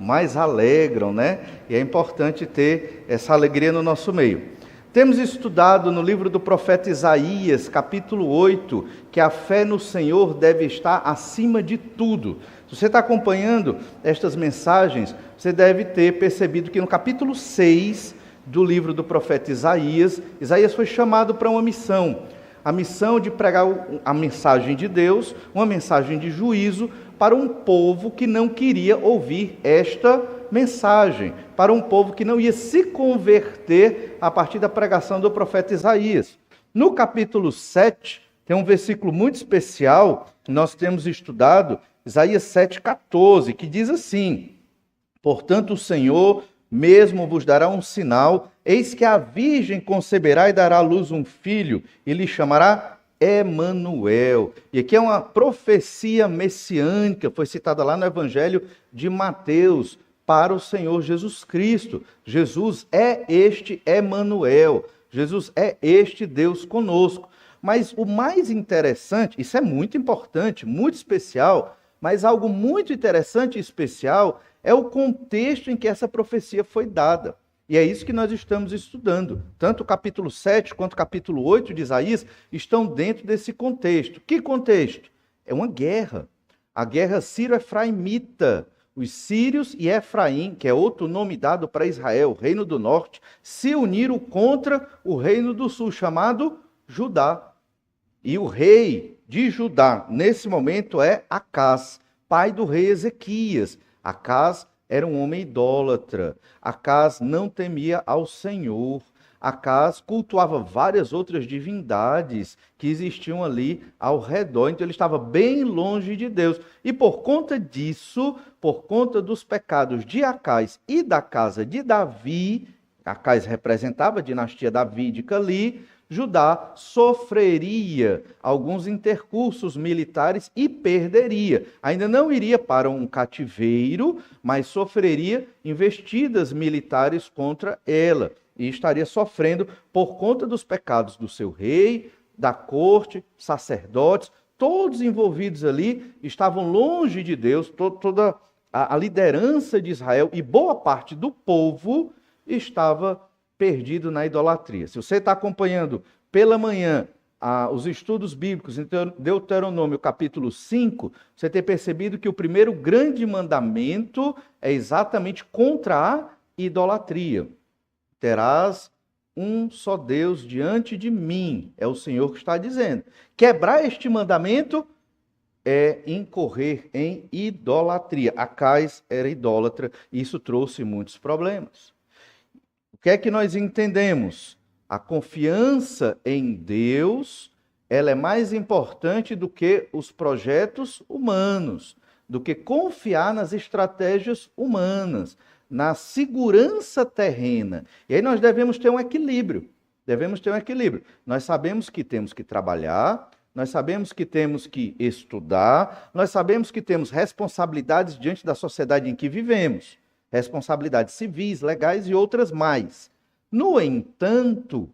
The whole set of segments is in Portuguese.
mais alegram, né? E é importante ter essa alegria no nosso meio. Temos estudado no livro do profeta Isaías, capítulo 8, que a fé no Senhor deve estar acima de tudo. Se você está acompanhando estas mensagens, você deve ter percebido que no capítulo 6 do livro do profeta Isaías, Isaías foi chamado para uma missão. A missão de pregar a mensagem de Deus, uma mensagem de juízo para um povo que não queria ouvir esta mensagem, para um povo que não ia se converter a partir da pregação do profeta Isaías. No capítulo 7, tem um versículo muito especial, que nós temos estudado, Isaías 7,14, que diz assim: portanto o Senhor mesmo vos dará um sinal, eis que a virgem conceberá e dará à luz um filho, e lhe chamará Emanuel. E aqui é uma profecia messiânica, foi citada lá no Evangelho de Mateus, para o Senhor Jesus Cristo. Jesus é este Emanuel, Jesus é este Deus conosco. Mas o mais interessante, isso é muito importante, muito especial, mas algo muito interessante e especial é o contexto em que essa profecia foi dada. E é isso que nós estamos estudando. Tanto o capítulo 7 quanto o capítulo 8 de Isaías estão dentro desse contexto. Que contexto? É uma guerra. A guerra sírio-efraimita. Os sírios e Efraim, que é outro nome dado para Israel, o reino do norte, se uniram contra o reino do sul, chamado Judá. E o rei de Judá, nesse momento, é Acás, pai do rei Ezequias. Acás era um homem idólatra. Acás não temia ao Senhor. Acás cultuava várias outras divindades que existiam ali ao redor. Então ele estava bem longe de Deus. E por conta disso, por conta dos pecados de Acás e da casa de Davi, Acás representava a dinastia davídica ali, Judá sofreria alguns intercursos militares e perderia. Ainda não iria para um cativeiro, mas sofreria investidas militares contra ela. E estaria sofrendo por conta dos pecados do seu rei, da corte, sacerdotes, todos envolvidos ali estavam longe de Deus, toda a liderança de Israel e boa parte do povo estava perdido na idolatria. Se você está acompanhando pela manhã os estudos bíblicos em Deuteronômio capítulo 5, você tem percebido que o primeiro grande mandamento é exatamente contra a idolatria. Terás um só Deus diante de mim, é o Senhor que está dizendo. Quebrar este mandamento é incorrer em idolatria. Acás era idólatra e isso trouxe muitos problemas. O que é que nós entendemos? A confiança em Deus, ela é mais importante do que os projetos humanos, do que confiar nas estratégias humanas, na segurança terrena. E aí nós devemos ter um equilíbrio. Nós sabemos que temos que trabalhar, nós sabemos que temos que estudar, nós sabemos que temos responsabilidades diante da sociedade em que vivemos. Responsabilidades civis, legais e outras mais. No entanto,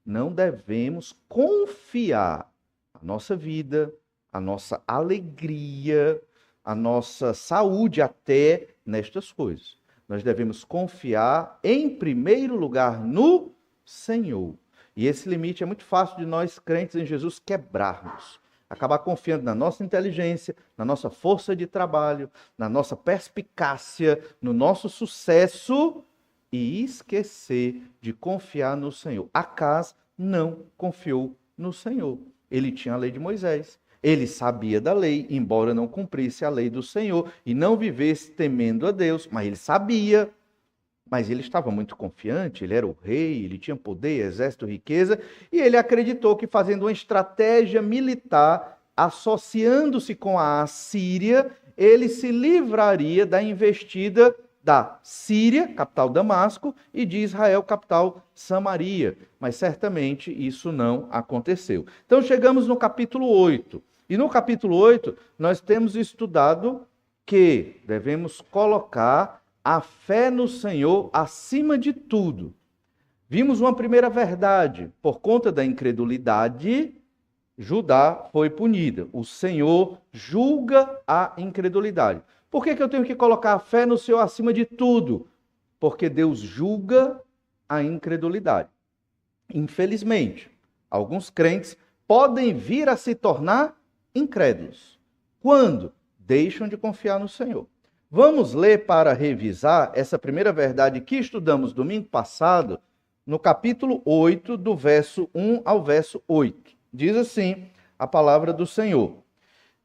não devemos confiar a nossa vida, a nossa alegria, a nossa saúde até nestas coisas. Nós devemos confiar, em primeiro lugar, no Senhor. E esse limite é muito fácil de nós, crentes em Jesus, quebrarmos. Acabar confiando na nossa inteligência, na nossa força de trabalho, na nossa perspicácia, no nosso sucesso e esquecer de confiar no Senhor. Acás não confiou no Senhor. Ele tinha a lei de Moisés. Ele sabia da lei, embora não cumprisse a lei do Senhor e não vivesse temendo a Deus, mas ele sabia. Mas ele estava muito confiante, ele era o rei, ele tinha poder, exército, riqueza, e ele acreditou que fazendo uma estratégia militar, associando-se com a Assíria, ele se livraria da investida da Síria, capital Damasco, e de Israel, capital Samaria. Mas certamente isso não aconteceu. Então chegamos no capítulo 8. E no capítulo 8 nós temos estudado que devemos colocar a fé no Senhor acima de tudo. Vimos uma primeira verdade. Por conta da incredulidade, Judá foi punida. O Senhor julga a incredulidade. Por que eu tenho que colocar a fé no Senhor acima de tudo? Porque Deus julga a incredulidade. Infelizmente, alguns crentes podem vir a se tornar incrédulos. Quando? Deixam de confiar no Senhor. Vamos ler para revisar essa primeira verdade que estudamos domingo passado, no capítulo 8, do verso 1 ao verso 8. Diz assim a palavra do Senhor.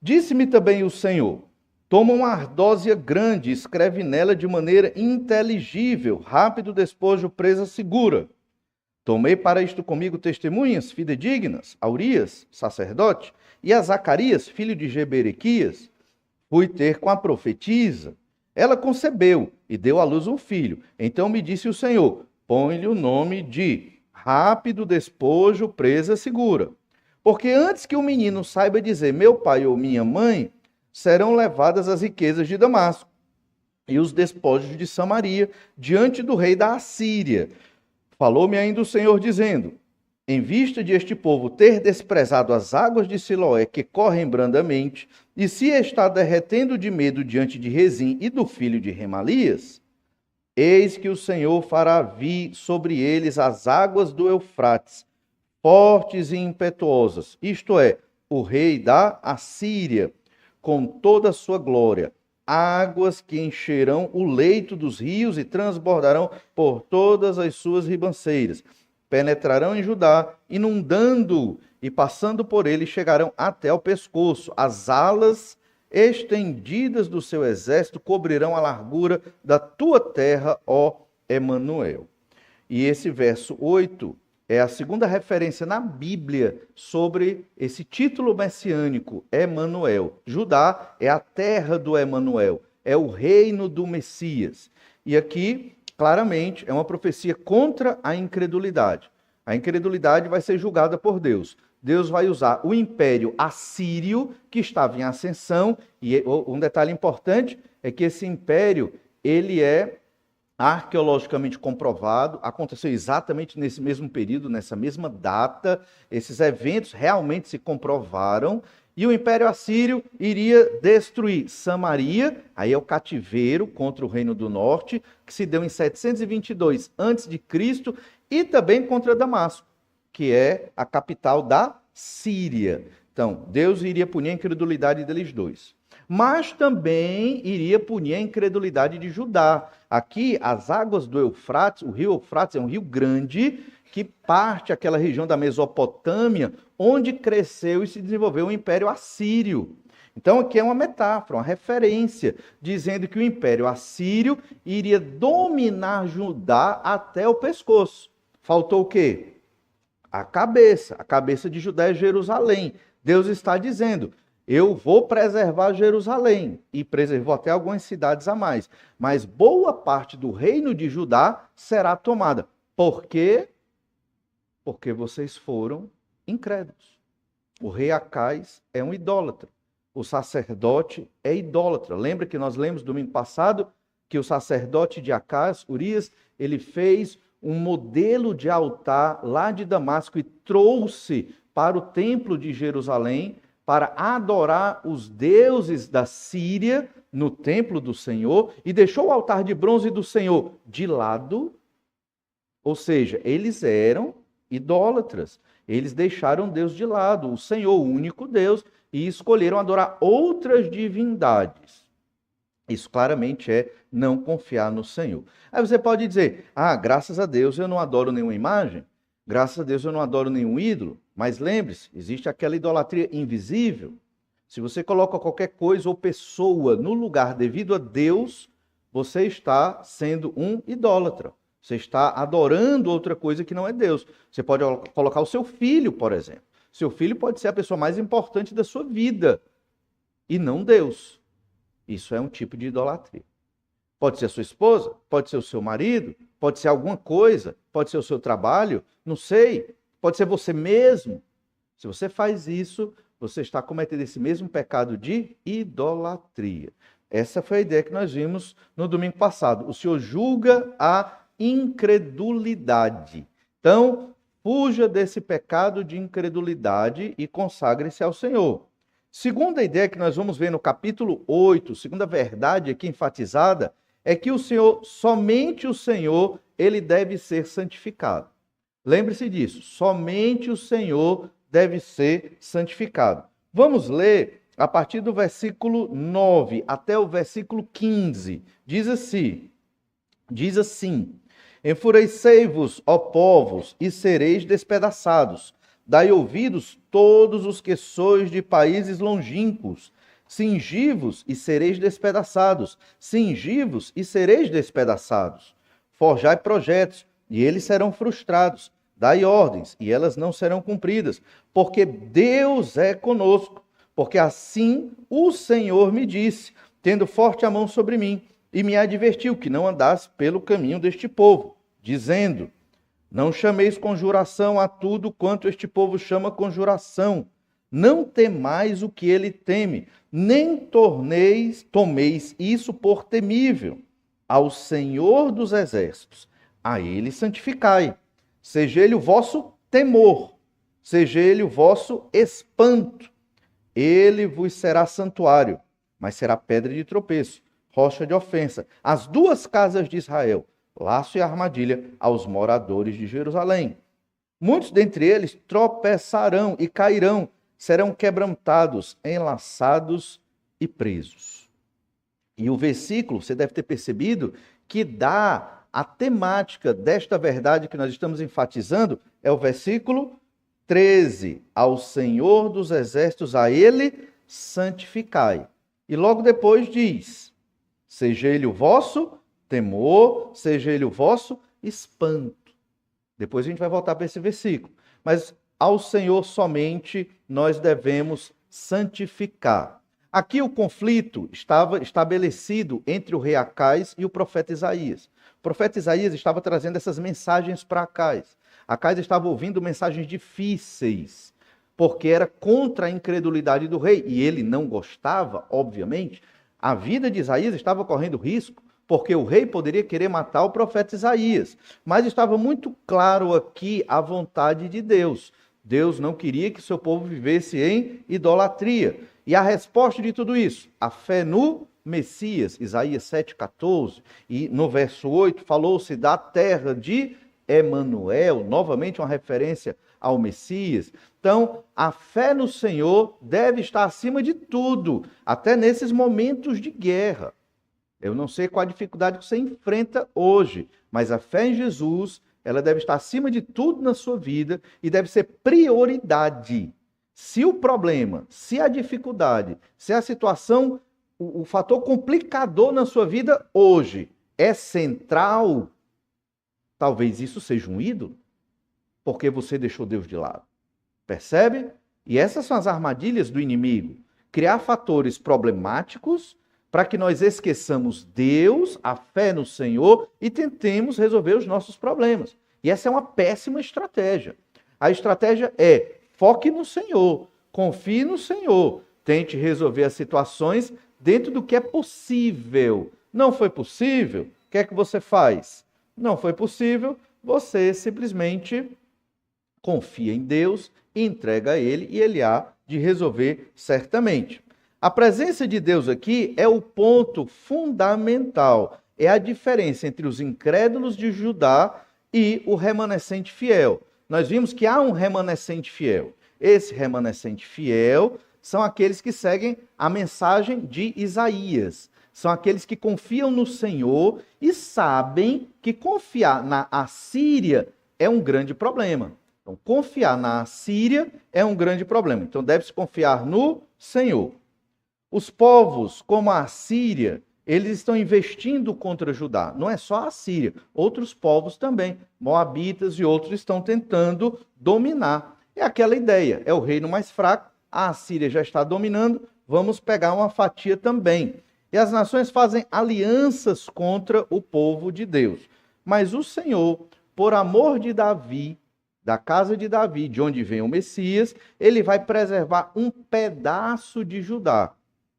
Disse-me também o Senhor, toma uma ardósia grande, escreve nela de maneira inteligível, rápido despojo, presa segura. Tomei para isto comigo testemunhas fidedignas, a Urias, sacerdote, e a Zacarias, filho de Jeberequias. Fui ter com a profetisa. Ela concebeu e deu à luz um filho. Então me disse o Senhor, põe-lhe o nome de rápido despojo, presa segura. Porque antes que o menino saiba dizer meu pai ou minha mãe, serão levadas as riquezas de Damasco e os despojos de Samaria diante do rei da Assíria. Falou-me ainda o Senhor dizendo, em vista de este povo ter desprezado as águas de Siloé que correm brandamente, e se está derretendo de medo diante de Rezim e do filho de Remalias, eis que o Senhor fará vir sobre eles as águas do Eufrates, fortes e impetuosas, isto é, o rei da Assíria, com toda a sua glória, águas que encherão o leito dos rios e transbordarão por todas as suas ribanceiras. Penetrarão em Judá, inundando e passando por ele, chegarão até ao pescoço. As alas estendidas do seu exército cobrirão a largura da tua terra, ó Emanuel. E esse verso 8 é a segunda referência na Bíblia sobre esse título messiânico, Emanuel. Judá é a terra do Emanuel, é o reino do Messias. E aqui, claramente, é uma profecia contra a incredulidade. A incredulidade vai ser julgada por Deus. Deus vai usar o império assírio, que estava em ascensão, e um detalhe importante é que esse império, ele é arqueologicamente comprovado, aconteceu exatamente nesse mesmo período, nessa mesma data, esses eventos realmente se comprovaram, e o Império Assírio iria destruir Samaria, aí é o cativeiro contra o Reino do Norte, que se deu em 722 a.C., e também contra Damasco, que é a capital da Síria. Então, Deus iria punir a incredulidade deles dois. Mas também iria punir a incredulidade de Judá. Aqui, as águas do Eufrates, o rio Eufrates é um rio grande que parte aquela região da Mesopotâmia, onde cresceu e se desenvolveu o Império Assírio. Então, aqui é uma metáfora, uma referência, dizendo que o Império Assírio iria dominar Judá até o pescoço. Faltou o quê? A cabeça de Judá é Jerusalém. Deus está dizendo, eu vou preservar Jerusalém, e preservou até algumas cidades a mais, mas boa parte do reino de Judá será tomada. Por quê? Porque vocês foram incrédulos. O rei Acais é um idólatra. O sacerdote é idólatra. Lembra que nós lemos domingo passado que o sacerdote de Acais, Urias, ele fez um modelo de altar lá de Damasco e trouxe para o templo de Jerusalém para adorar os deuses da Síria no templo do Senhor e deixou o altar de bronze do Senhor de lado, ou seja, eles eram idólatras, eles deixaram Deus de lado, o Senhor, o único Deus, e escolheram adorar outras divindades. Isso claramente é não confiar no Senhor. Aí você pode dizer, graças a Deus eu não adoro nenhuma imagem, graças a Deus eu não adoro nenhum ídolo, mas lembre-se, existe aquela idolatria invisível. Se você coloca qualquer coisa ou pessoa no lugar devido a Deus, você está sendo um idólatra. Você está adorando outra coisa que não é Deus. Você pode colocar o seu filho, por exemplo. Seu filho pode ser a pessoa mais importante da sua vida e não Deus. Isso é um tipo de idolatria. Pode ser a sua esposa, pode ser o seu marido, pode ser alguma coisa, pode ser o seu trabalho, não sei, pode ser você mesmo. Se você faz isso, você está cometendo esse mesmo pecado de idolatria. Essa foi a ideia que nós vimos no domingo passado. O Senhor julga a incredulidade. Então, fuja desse pecado de incredulidade e consagre-se ao Senhor. Segunda ideia que nós vamos ver no capítulo 8, segunda verdade aqui enfatizada, é que o Senhor, somente o Senhor, ele deve ser santificado. Lembre-se disso, somente o Senhor deve ser santificado. Vamos ler a partir do versículo 9 até o versículo 15. Diz assim: enfurecei-vos, ó povos, e sereis despedaçados. Dai ouvidos todos os que sois de países longínquos. Cingi-vos e sereis despedaçados. Cingi-vos e sereis despedaçados. Forjai projetos, e eles serão frustrados. Dai ordens, e elas não serão cumpridas. Porque Deus é conosco. Porque assim o Senhor me disse, tendo forte a mão sobre mim, e me advertiu que não andasse pelo caminho deste povo, dizendo: não chameis conjuração a tudo quanto este povo chama conjuração. Não temais o que ele teme, nem tomeis isso por temível. Ao Senhor dos Exércitos, a ele santificai. Seja ele o vosso temor, seja ele o vosso espanto. Ele vos será santuário, mas será pedra de tropeço, rocha de ofensa. As duas casas de Israel, laço e armadilha aos moradores de Jerusalém. Muitos dentre eles tropeçarão e cairão, serão quebrantados, enlaçados e presos. E o versículo, você deve ter percebido, que dá a temática desta verdade que nós estamos enfatizando, é o versículo 13. Ao Senhor dos Exércitos, a ele santificai. E logo depois diz: seja ele o vosso temor, seja ele o vosso espanto. Depois a gente vai voltar para esse versículo. Mas ao Senhor somente nós devemos santificar. Aqui o conflito estava estabelecido entre o rei Acais e o profeta Isaías. O profeta Isaías estava trazendo essas mensagens para Acais. Acais estava ouvindo mensagens difíceis, porque era contra a incredulidade do rei. E ele não gostava, obviamente. A vida de Isaías estava correndo risco, porque o rei poderia querer matar o profeta Isaías. Mas estava muito claro aqui a vontade de Deus. Deus não queria que seu povo vivesse em idolatria. E a resposta de tudo isso? A fé no Messias, Isaías 7,14. E no verso 8, falou-se da terra de Emanuel, novamente uma referência ao Messias. Então, a fé no Senhor deve estar acima de tudo, até nesses momentos de guerra. Eu não sei qual a dificuldade que você enfrenta hoje, mas a fé em Jesus, ela deve estar acima de tudo na sua vida e deve ser prioridade. Se o problema, se a dificuldade, se a situação, o fator complicador na sua vida hoje é central, talvez isso seja um ídolo, porque você deixou Deus de lado. Percebe? E essas são as armadilhas do inimigo. Criar fatores problemáticos para que nós esqueçamos Deus, a fé no Senhor e tentemos resolver os nossos problemas. E essa é uma péssima estratégia. A estratégia é: foque no Senhor, confie no Senhor, tente resolver as situações dentro do que é possível. Não foi possível? O que é que você faz? Não foi possível, você simplesmente confia em Deus, entrega a Ele e Ele há de resolver certamente. A presença de Deus aqui é o ponto fundamental, é a diferença entre os incrédulos de Judá e o remanescente fiel. Nós vimos que há um remanescente fiel. Esse remanescente fiel são aqueles que seguem a mensagem de Isaías. São aqueles que confiam no Senhor e sabem que confiar na Assíria é um grande problema. Então, confiar na Assíria é um grande problema. Então, deve-se confiar no Senhor. Os povos, como a Assíria, eles estão investindo contra Judá. Não é só a Assíria, outros povos também, moabitas e outros, estão tentando dominar. É aquela ideia, é o reino mais fraco, a Assíria já está dominando, vamos pegar uma fatia também. E as nações fazem alianças contra o povo de Deus. Mas o Senhor, por amor de Davi, da casa de Davi, de onde vem o Messias, ele vai preservar um pedaço de Judá.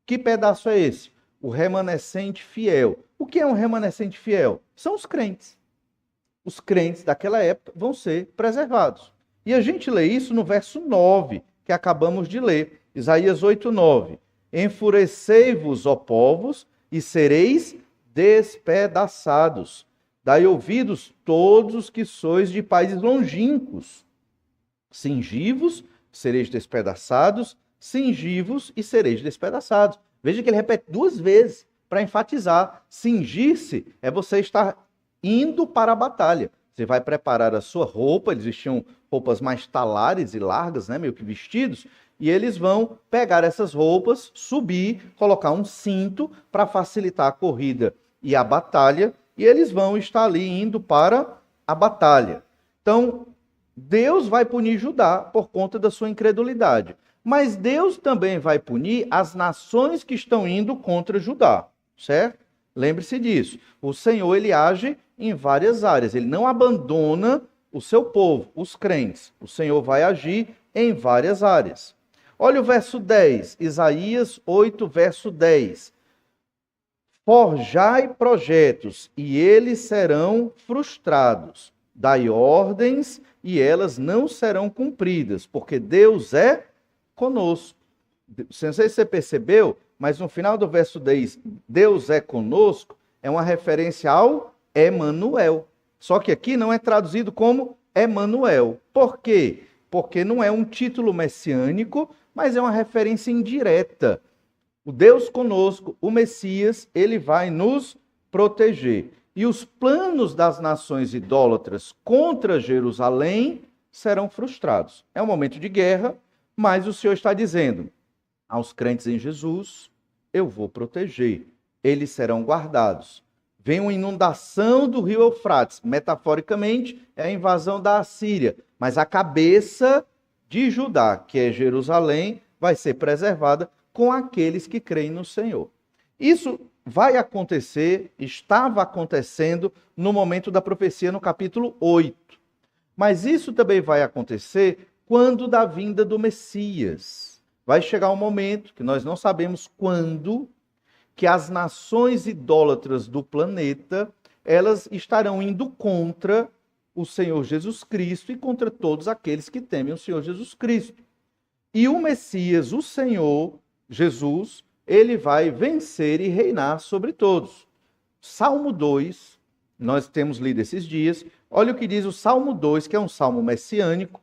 Que pedaço é esse? O remanescente fiel. O que é um remanescente fiel? São os crentes. Os crentes daquela época vão ser preservados. E a gente lê isso no verso 9, que acabamos de ler. Isaías 8:9. Enfurecei-vos, ó povos, e sereis despedaçados. Dai ouvidos todos os que sois de países longínquos. Cingi-vos, sereis despedaçados, cingi-vos e sereis despedaçados. Veja que ele repete 2 vezes para enfatizar. Cingir-se é você estar indo para a batalha. Você vai preparar a sua roupa, eles vestiam roupas mais talares e largas, né, meio que vestidos, e eles vão pegar essas roupas, subir, colocar um cinto para facilitar a corrida e a batalha, e eles vão estar ali indo para a batalha. Então, Deus vai punir Judá por conta da sua incredulidade. Mas Deus também vai punir as nações que estão indo contra Judá, certo? Lembre-se disso. O Senhor, ele age em várias áreas. Ele não abandona o seu povo, os crentes. O Senhor vai agir em várias áreas. Olha o verso 10, Isaías 8, verso 10. Forjai projetos, e eles serão frustrados. Dai ordens, e elas não serão cumpridas, porque Deus é conosco. Não sei se você percebeu, mas no final do verso 10, Deus é conosco, é uma referência ao Emanuel. Só que aqui não é traduzido como Emanuel. Por quê? Porque não é um título messiânico, mas é uma referência indireta. O Deus conosco, o Messias, ele vai nos proteger. E os planos das nações idólatras contra Jerusalém serão frustrados. É um momento de guerra, mas o Senhor está dizendo: aos crentes em Jesus, eu vou proteger. Eles serão guardados. Vem uma inundação do rio Eufrates. Metaforicamente, é a invasão da Assíria. Mas a cabeça de Judá, que é Jerusalém, vai ser preservada com aqueles que creem no Senhor. Isso vai acontecer, estava acontecendo no momento da profecia no capítulo 8. Mas isso também vai acontecer quando da vinda do Messias. Vai chegar um momento, que nós não sabemos quando, que as nações idólatras do planeta, elas estarão indo contra o Senhor Jesus Cristo e contra todos aqueles que temem o Senhor Jesus Cristo. E o Messias, o Senhor Jesus, ele vai vencer e reinar sobre todos. Salmo 2, nós temos lido esses dias, olha o que diz o Salmo 2, que é um salmo messiânico,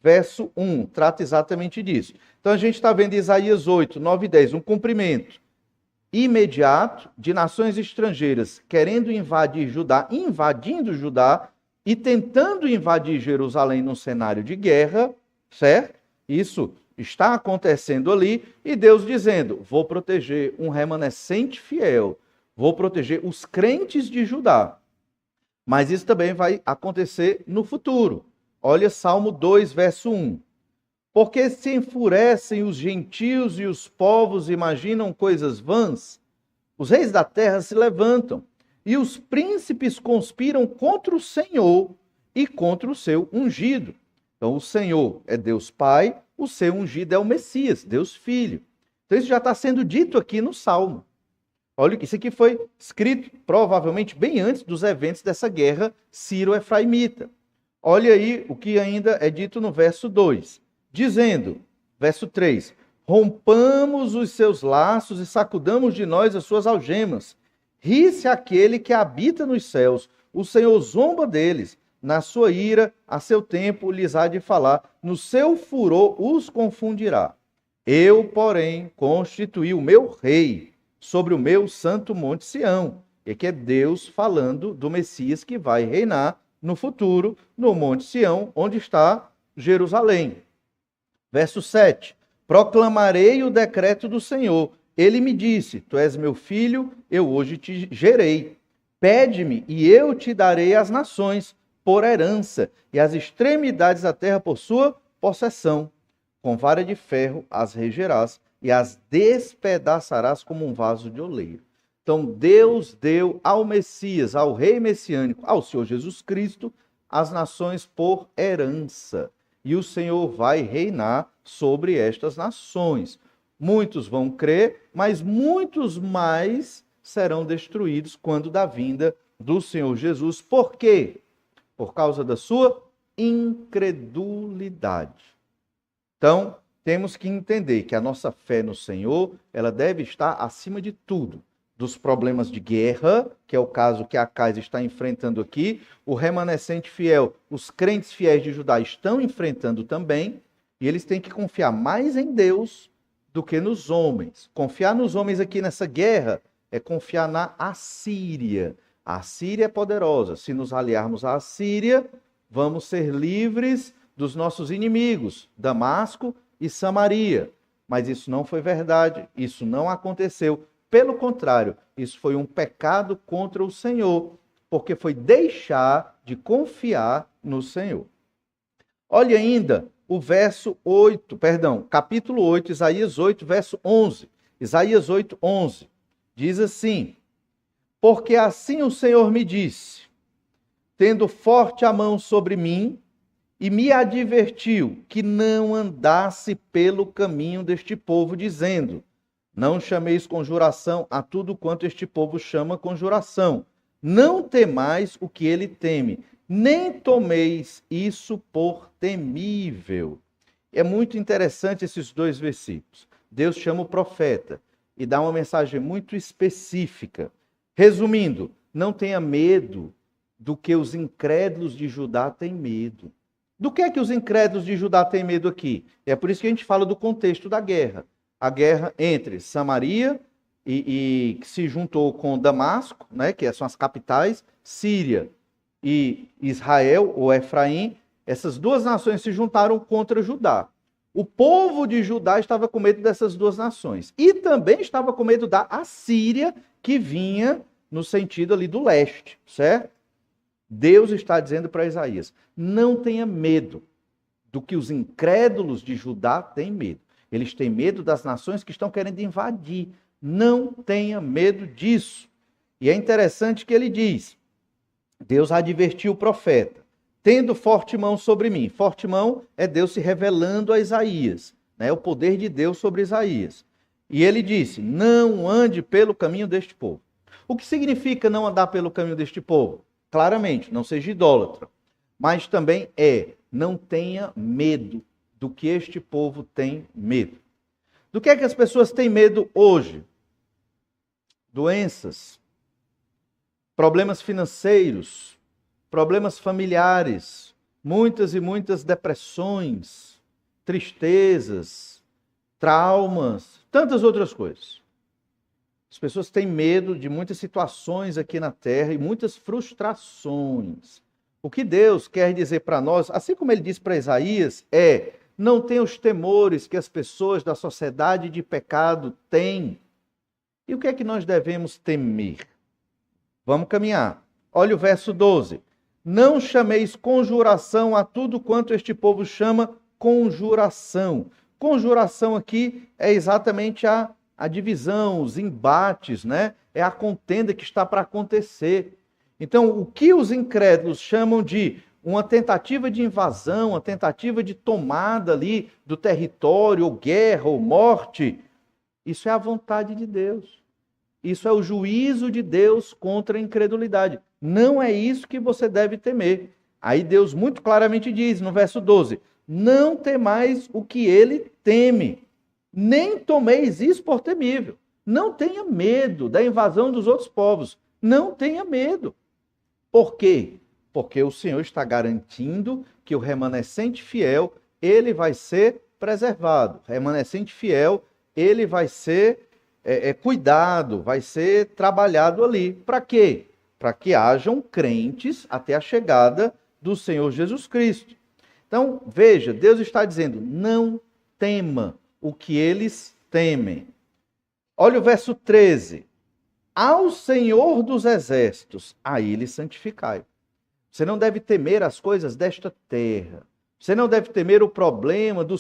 verso 1, trata exatamente disso. Então a gente está vendo Isaías 8, 9 e 10, um cumprimento imediato de nações estrangeiras querendo invadir Judá, invadindo Judá e tentando invadir Jerusalém num cenário de guerra, certo? Isso está acontecendo ali, e Deus dizendo: vou proteger um remanescente fiel, vou proteger os crentes de Judá. Mas isso também vai acontecer no futuro. Olha Salmo 2, verso 1. Porque se enfurecem os gentios e os povos imaginam coisas vãs, os reis da terra se levantam, e os príncipes conspiram contra o Senhor e contra o seu ungido. Então o Senhor é Deus Pai, o seu ungido é o Messias, Deus Filho. Então isso já está sendo dito aqui no Salmo. Olha, isso aqui foi escrito provavelmente bem antes dos eventos dessa guerra sírio-efraimita. Olha aí o que ainda é dito no verso 2. Dizendo, verso 3, rompamos os seus laços e sacudamos de nós as suas algemas. Ri-se aquele que habita nos céus, o Senhor zomba deles. Na sua ira, a seu tempo lhes há de falar, no seu furor os confundirá. Eu, porém, constituí o meu rei sobre o meu santo monte Sião. E aqui é Deus falando do Messias que vai reinar no futuro, no monte Sião, onde está Jerusalém. Verso 7, proclamarei o decreto do Senhor. Ele me disse, tu és meu filho, eu hoje te gerei. Pede-me e eu te darei as nações por herança e as extremidades da terra por sua possessão. Com vara de ferro as regerás e as despedaçarás como um vaso de oleiro. Então Deus deu ao Messias, ao rei messiânico, ao Senhor Jesus Cristo, as nações por herança. E o Senhor vai reinar sobre estas nações. Muitos vão crer, mas muitos mais serão destruídos quando da vinda do Senhor Jesus. Por quê? Por causa da sua incredulidade. Então, temos que entender que a nossa fé no Senhor, ela deve estar acima de tudo. Dos problemas de guerra, que é o caso que Acais está enfrentando aqui, o remanescente fiel, os crentes fiéis de Judá estão enfrentando também, e eles têm que confiar mais em Deus do que nos homens. Confiar nos homens aqui nessa guerra é confiar na Assíria. A Assíria é poderosa. Se nos aliarmos à Assíria, vamos ser livres dos nossos inimigos, Damasco e Samaria. Mas isso não foi verdade, isso não aconteceu. Pelo contrário, isso foi um pecado contra o Senhor, porque foi deixar de confiar no Senhor. Olha ainda o capítulo 8, Isaías 8, verso 11. Isaías 8, 11. Diz assim: porque assim o Senhor me disse, tendo forte a mão sobre mim, e me advertiu que não andasse pelo caminho deste povo, dizendo: não chameis conjuração a tudo quanto este povo chama conjuração. Não temais o que ele teme, nem tomeis isso por temível. É muito interessante esses dois versículos. Deus chama o profeta e dá uma mensagem muito específica. Resumindo, não tenha medo do que os incrédulos de Judá têm medo. Do que é que os incrédulos de Judá têm medo aqui? É por isso que a gente fala do contexto da guerra. A guerra entre Samaria e que se juntou com Damasco, né, que são as capitais, Síria e Israel, ou Efraim, essas duas nações se juntaram contra Judá. O povo de Judá estava com medo dessas duas nações. E também estava com medo da Assíria, que vinha no sentido ali do leste, certo? Deus está dizendo para Isaías: não tenha medo do que os incrédulos de Judá têm medo. Eles têm medo das nações que estão querendo invadir. Não tenha medo disso. E é interessante que ele diz, Deus advertiu o profeta, tendo forte mão sobre mim. Forte mão é Deus se revelando a Isaías, né? O poder de Deus sobre Isaías. E ele disse: não ande pelo caminho deste povo. O que significa não andar pelo caminho deste povo? Claramente, não seja idólatra. Mas também não tenha medo do que este povo tem medo. Do que é que as pessoas têm medo hoje? Doenças, problemas financeiros, problemas familiares, muitas e muitas depressões, tristezas, traumas, tantas outras coisas. As pessoas têm medo de muitas situações aqui na terra e muitas frustrações. O que Deus quer dizer para nós, assim como ele disse para Isaías, não tenha os temores que as pessoas da sociedade de pecado têm. E o que é que nós devemos temer? Vamos caminhar. Olha o verso 12. Não chameis conjuração a tudo quanto este povo chama conjuração. Conjuração aqui é exatamente a divisão, os embates, né? É a contenda que está para acontecer. Então, o que os incrédulos chamam de uma tentativa de invasão, uma tentativa de tomada ali do território, ou guerra, ou morte, isso é a vontade de Deus. Isso é o juízo de Deus contra a incredulidade. Não é isso que você deve temer. Aí Deus muito claramente diz no verso 12: não temais o que ele teme, nem tomeis isso por temível. Não tenha medo da invasão dos outros povos. Não tenha medo. Por quê? Porque o Senhor está garantindo que o remanescente fiel, ele vai ser preservado. O remanescente fiel, ele vai ser cuidado, vai ser trabalhado ali. Para quê? Para que hajam crentes até a chegada do Senhor Jesus Cristo. Então, veja, Deus está dizendo: não tema o que eles temem. Olha o verso 13. Ao Senhor dos exércitos, a ele santificai. Você não deve temer as coisas desta terra. Você não deve temer o problema do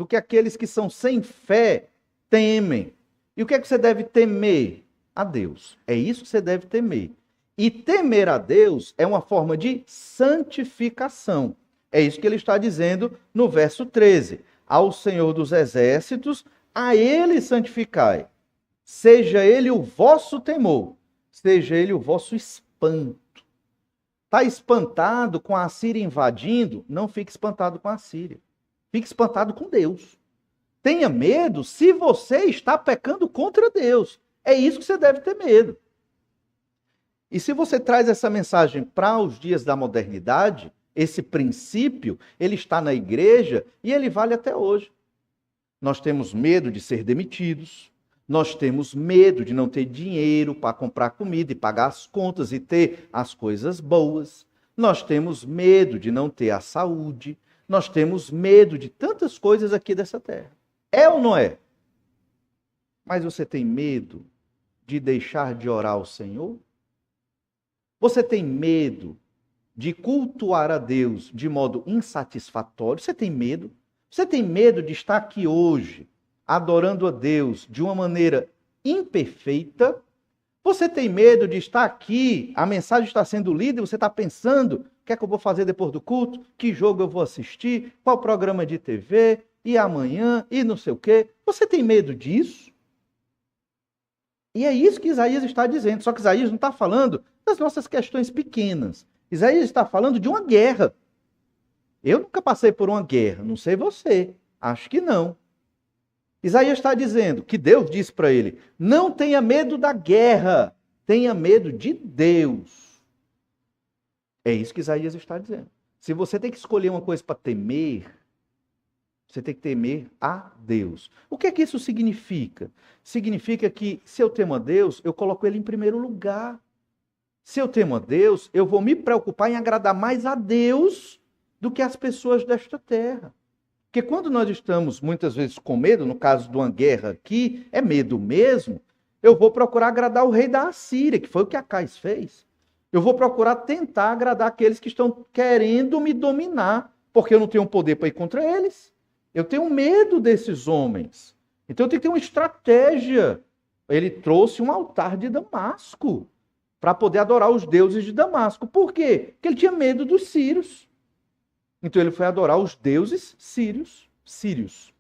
que aqueles que são sem fé temem. E o que é que você deve temer? A Deus. É isso que você deve temer. E temer a Deus é uma forma de santificação. É isso que ele está dizendo no verso 13. Ao Senhor dos exércitos, a ele santificai. Seja ele o vosso temor, seja ele o vosso espanto. Está espantado com a Assíria invadindo? Não fique espantado com a Assíria. Fique espantado com Deus. Tenha medo se você está pecando contra Deus. É isso que você deve ter medo. E se você traz essa mensagem para os dias da modernidade, esse princípio, ele está na igreja e ele vale até hoje. Nós temos medo de ser demitidos, nós temos medo de não ter dinheiro para comprar comida e pagar as contas e ter as coisas boas. Nós temos medo de não ter a saúde, nós temos medo de tantas coisas aqui dessa terra. É ou não é? Mas você tem medo de deixar de orar ao Senhor? Você tem medo de cultuar a Deus de modo insatisfatório? Você tem medo? Você tem medo de estar aqui hoje adorando a Deus de uma maneira imperfeita? Você tem medo de estar aqui, a mensagem está sendo lida e você está pensando: o que é que eu vou fazer depois do culto? Que jogo eu vou assistir? Qual programa de TV? E amanhã? E não sei o quê? Você tem medo disso? E é isso que Isaías está dizendo. Só que Isaías não está falando das nossas questões pequenas. Isaías está falando de uma guerra. Eu nunca passei por uma guerra, não sei você. Acho que não. Isaías está dizendo que Deus disse para ele: não tenha medo da guerra, tenha medo de Deus. É isso que Isaías está dizendo. Se você tem que escolher uma coisa para temer, você tem que temer a Deus. O que é que isso significa? Significa que se eu temo a Deus, eu coloco Ele em primeiro lugar. Se eu temo a Deus, eu vou me preocupar em agradar mais a Deus do que as pessoas desta terra. Porque quando nós estamos muitas vezes com medo, no caso de uma guerra aqui, é medo mesmo, eu vou procurar agradar o rei da Assíria, que foi o que Acais fez. Eu vou procurar tentar agradar aqueles que estão querendo me dominar, porque eu não tenho poder para ir contra eles. Eu tenho medo desses homens. Então eu tenho que ter uma estratégia. Ele trouxe um altar de Damasco para poder adorar os deuses de Damasco. Por quê? Porque ele tinha medo dos sírios. Então ele foi adorar os deuses sírios.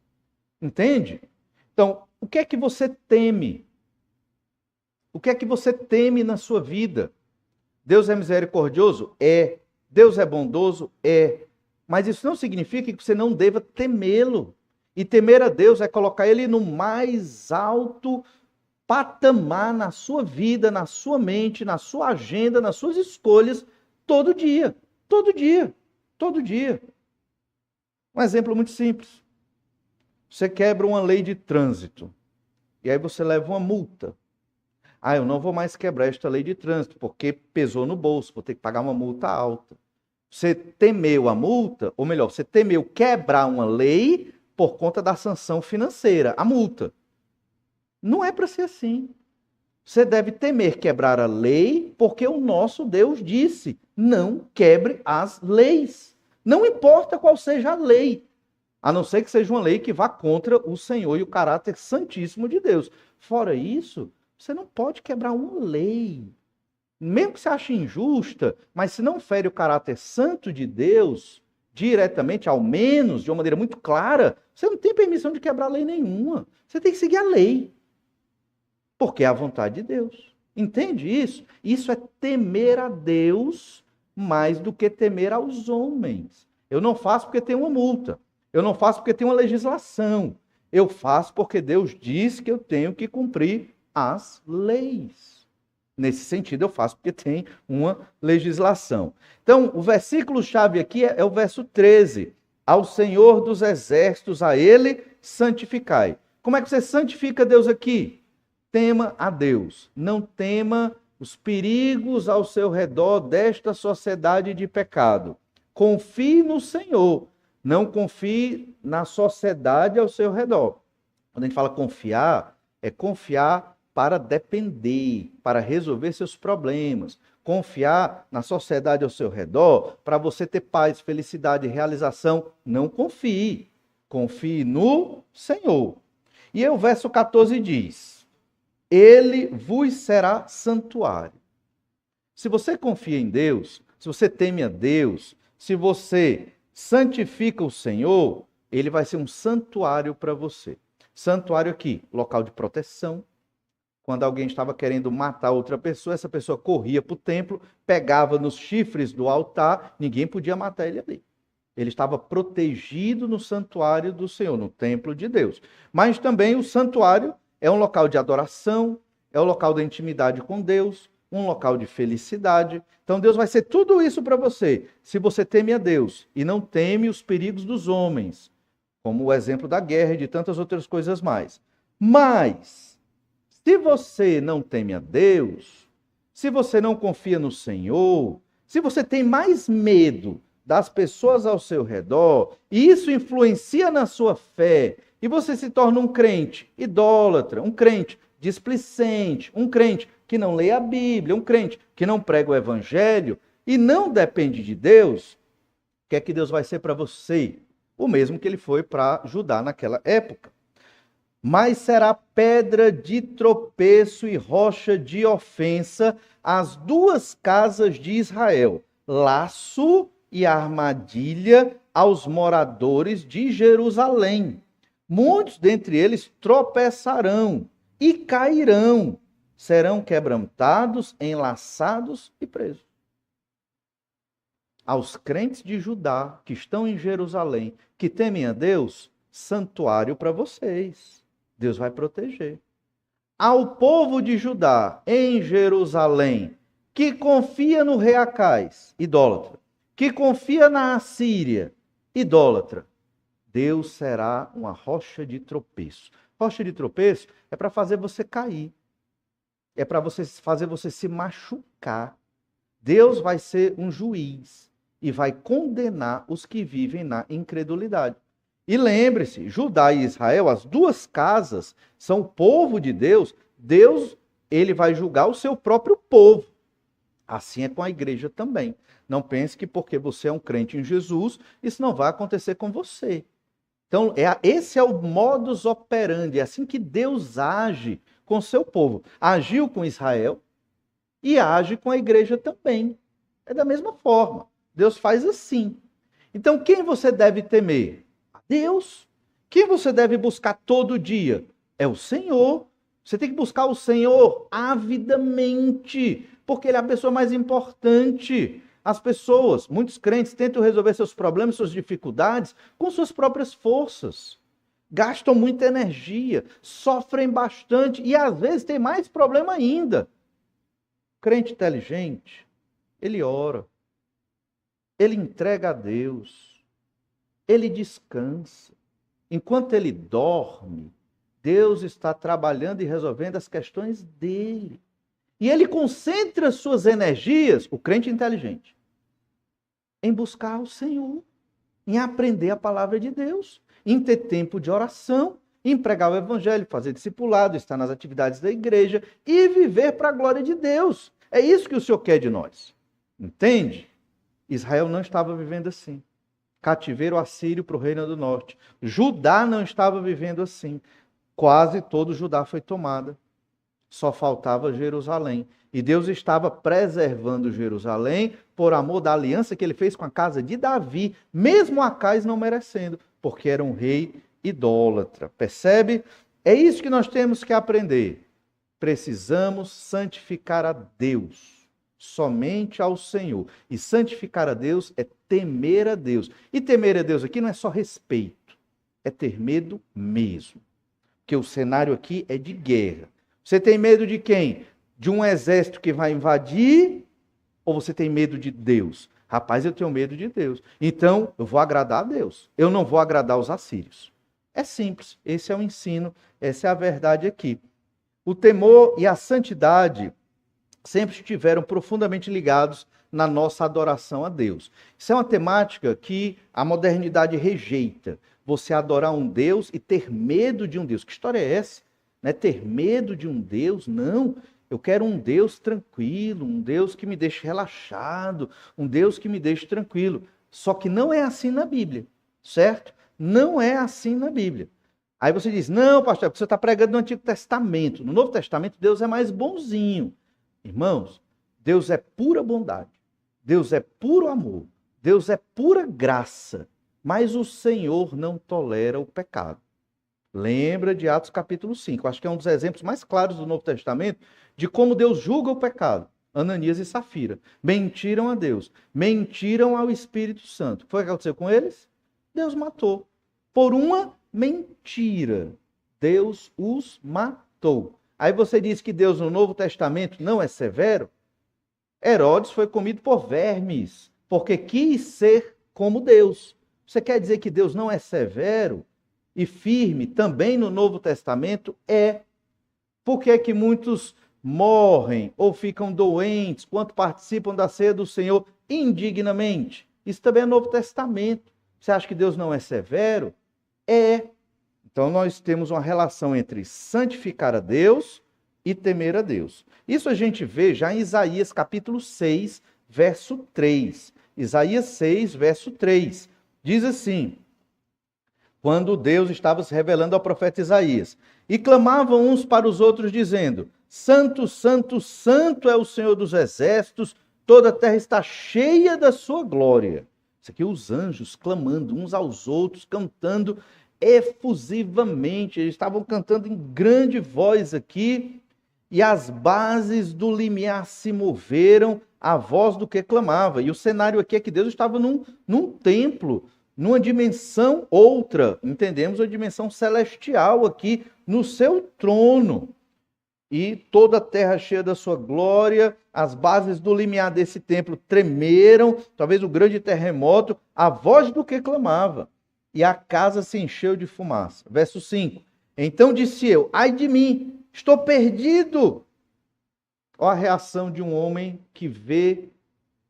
Entende? Então, o que é que você teme? O que é que você teme na sua vida? Deus é misericordioso? É. Deus é bondoso? É. Mas isso não significa que você não deva temê-lo. E temer a Deus é colocar Ele no mais alto patamar na sua vida, na sua mente, na sua agenda, nas suas escolhas, todo dia. Todo dia. Todo dia. Um exemplo muito simples. Você quebra uma lei de trânsito. E aí você leva uma multa. Ah, eu não vou mais quebrar esta lei de trânsito, porque pesou no bolso, vou ter que pagar uma multa alta. Você temeu a multa, ou melhor, você temeu quebrar uma lei por conta da sanção financeira, a multa. Não é para ser assim. Você deve temer quebrar a lei, porque o nosso Deus disse: não quebre as leis. Não importa qual seja a lei, a não ser que seja uma lei que vá contra o Senhor e o caráter santíssimo de Deus. Fora isso, você não pode quebrar uma lei. Mesmo que você ache injusta, mas se não fere o caráter santo de Deus, diretamente, ao menos, de uma maneira muito clara, você não tem permissão de quebrar lei nenhuma. Você tem que seguir a lei. Porque é a vontade de Deus. Entende isso? Isso é temer a Deus mais do que temer aos homens. Eu não faço porque tem uma multa. Eu não faço porque tem uma legislação. Eu faço porque Deus diz que eu tenho que cumprir as leis. Nesse sentido, eu faço porque tem uma legislação. Então, o versículo-chave aqui é o verso 13. Ao Senhor dos exércitos, a Ele santificai. Como é que você santifica Deus aqui? Tema a Deus. Não tema os perigos ao seu redor desta sociedade de pecado. Confie no Senhor. Não confie na sociedade ao seu redor. Quando a gente fala confiar, é confiar para depender, para resolver seus problemas. Confiar na sociedade ao seu redor, para você ter paz, felicidade e realização. Não confie. Confie no Senhor. E aí o verso 14 diz: Ele vos será santuário. Se você confia em Deus, se você teme a Deus, se você santifica o Senhor, Ele vai ser um santuário para você. Santuário aqui, local de proteção. Quando alguém estava querendo matar outra pessoa, essa pessoa corria para o templo, pegava nos chifres do altar, ninguém podia matar ele ali. Ele estava protegido no santuário do Senhor, no templo de Deus. Mas também o santuário é um local de adoração, é um local da intimidade com Deus, um local de felicidade. Então Deus vai ser tudo isso para você, se você teme a Deus e não teme os perigos dos homens, como o exemplo da guerra e de tantas outras coisas mais. Mas, se você não teme a Deus, se você não confia no Senhor, se você tem mais medo das pessoas ao seu redor, e isso influencia na sua fé, e você se torna um crente idólatra, um crente displicente, um crente que não lê a Bíblia, um crente que não prega o Evangelho e não depende de Deus, o que é que Deus vai ser para você? O mesmo que ele foi para Judá naquela época. Mas será pedra de tropeço e rocha de ofensa às duas casas de Israel, laço e armadilha aos moradores de Jerusalém. Muitos dentre eles tropeçarão e cairão, serão quebrantados, enlaçados e presos. Aos crentes de Judá que estão em Jerusalém, que temem a Deus, santuário para vocês. Deus vai proteger. Ao povo de Judá em Jerusalém, que confia no rei Acais, idólatra, que confia na Assíria, idólatra, Deus será uma rocha de tropeço. Rocha de tropeço é para fazer você cair. É para fazer você se machucar. Deus vai ser um juiz e vai condenar os que vivem na incredulidade. E lembre-se, Judá e Israel, as duas casas, são o povo de Deus. Deus, ele vai julgar o seu próprio povo. Assim é com a igreja também. Não pense que porque você é um crente em Jesus, isso não vai acontecer com você. Então, esse é o modus operandi, é assim que Deus age com o seu povo. Agiu com Israel e age com a igreja também. É da mesma forma. Deus faz assim. Então, quem você deve temer? A Deus. Quem você deve buscar todo dia? É o Senhor. Você tem que buscar o Senhor avidamente, porque Ele é a pessoa mais importante. As pessoas, muitos crentes, tentam resolver seus problemas, suas dificuldades com suas próprias forças. Gastam muita energia, sofrem bastante e às vezes tem mais problema ainda. Crente inteligente, ele ora, ele entrega a Deus, ele descansa. Enquanto ele dorme, Deus está trabalhando e resolvendo as questões dele. E ele concentra suas energias, o crente inteligente, em buscar o Senhor, em aprender a palavra de Deus, em ter tempo de oração, em pregar o evangelho, fazer discipulado, estar nas atividades da igreja e viver para a glória de Deus. É isso que o Senhor quer de nós. Entende? Israel não estava vivendo assim. Cativeiro assírio para o reino do norte. Judá não estava vivendo assim. Quase todo Judá foi tomada. Só faltava Jerusalém. E Deus estava preservando Jerusalém por amor da aliança que ele fez com a casa de Davi, mesmo Acais não merecendo, porque era um rei idólatra. Percebe? É isso que nós temos que aprender. Precisamos santificar a Deus, somente ao Senhor. E santificar a Deus é temer a Deus. E temer a Deus aqui não é só respeito, é ter medo mesmo. Porque o cenário aqui é de guerra. Você tem medo de quem? De um exército que vai invadir? Ou você tem medo de Deus? Rapaz, eu tenho medo de Deus. Então, eu vou agradar a Deus. Eu não vou agradar os assírios. É simples. Esse é o ensino. Essa é a verdade aqui. O temor e a santidade sempre estiveram profundamente ligados na nossa adoração a Deus. Isso é uma temática que a modernidade rejeita. Você adorar um Deus e ter medo de um Deus. Que história é essa? Não é ter medo de um Deus? Não. Eu quero um Deus tranquilo, um Deus que me deixe relaxado, um Deus que me deixe tranquilo. Só que não é assim na Bíblia, certo? Não é assim na Bíblia. Aí você diz, não, pastor, é porque você está pregando no Antigo Testamento. No Novo Testamento, Deus é mais bonzinho. Irmãos, Deus é pura bondade. Deus é puro amor. Deus é pura graça. Mas o Senhor não tolera o pecado. Lembra de Atos capítulo 5. Acho que é um dos exemplos mais claros do Novo Testamento de como Deus julga o pecado. Ananias e Safira. Mentiram a Deus. Mentiram ao Espírito Santo. O que foi que aconteceu com eles? Deus matou. Por uma mentira, Deus os matou. Aí você diz que Deus no Novo Testamento não é severo? Herodes foi comido por vermes, porque quis ser como Deus. Você quer dizer que Deus não é severo e firme também no Novo Testamento? É. Por que é que muitos morrem ou ficam doentes quando participam da ceia do Senhor indignamente? Isso também é Novo Testamento. Você acha que Deus não é severo? É. Então nós temos uma relação entre santificar a Deus e temer a Deus. Isso a gente vê já em Isaías capítulo 6, verso 3. Isaías 6, verso 3. Diz assim: quando Deus estava se revelando ao profeta Isaías, e clamavam uns para os outros, dizendo: Santo, Santo, Santo é o Senhor dos exércitos, toda a terra está cheia da sua glória. Isso aqui, os anjos clamando uns aos outros, cantando efusivamente. Eles estavam cantando em grande voz aqui, e as bases do limiar se moveram à voz do que clamava. E o cenário aqui é que Deus estava num templo, numa dimensão outra, entendemos a dimensão celestial aqui, no seu trono. E toda a terra cheia da sua glória, as bases do limiar desse templo tremeram, talvez o grande terremoto, a voz do que clamava. E a casa se encheu de fumaça. Verso 5. Então disse eu: ai de mim, estou perdido. Olha a reação de um homem que vê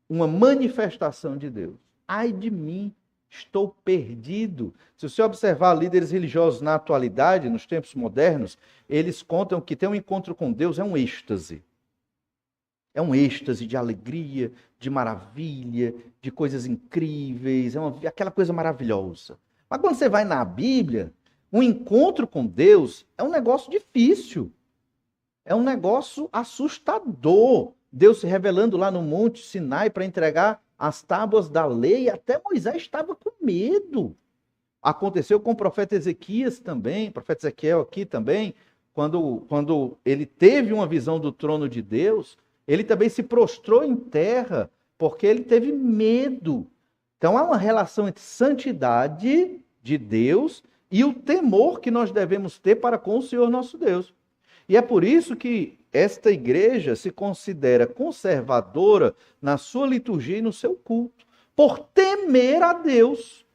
uma manifestação de Deus. Ai de mim, estou perdido. Se você observar líderes religiosos na atualidade, nos tempos modernos, eles contam que ter um encontro com Deus é um êxtase. É um êxtase de alegria, de maravilha, de coisas incríveis, aquela coisa maravilhosa. Mas quando você vai na Bíblia, um encontro com Deus é um negócio difícil. É um negócio assustador. Deus se revelando lá no Monte Sinai para entregar as tábuas da lei, até Moisés estava com medo. Aconteceu com o profeta Ezequias também, o profeta Ezequiel aqui também, quando ele teve uma visão do trono de Deus, ele também se prostrou em terra, porque ele teve medo. Então há uma relação entre santidade de Deus e o temor que nós devemos ter para com o Senhor nosso Deus. E é por isso que esta igreja se considera conservadora na sua liturgia e no seu culto, por temer a Deus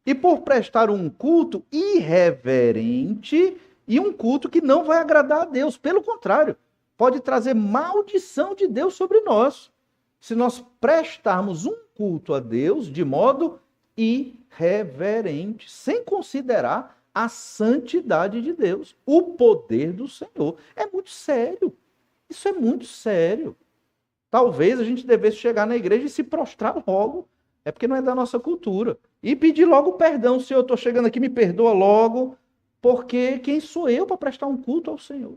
e por prestar um culto irreverente e um culto que não vai agradar a Deus. Pelo contrário, pode trazer maldição de Deus sobre nós, se nós prestarmos um culto a Deus de modo irreverente, sem considerar a santidade de Deus, o poder do Senhor. É muito sério. Isso é muito sério. Talvez a gente devesse chegar na igreja e se prostrar logo. É porque não é da nossa cultura. E pedir logo perdão. Senhor, eu estou chegando aqui, me perdoa logo, porque quem sou eu para prestar um culto ao Senhor?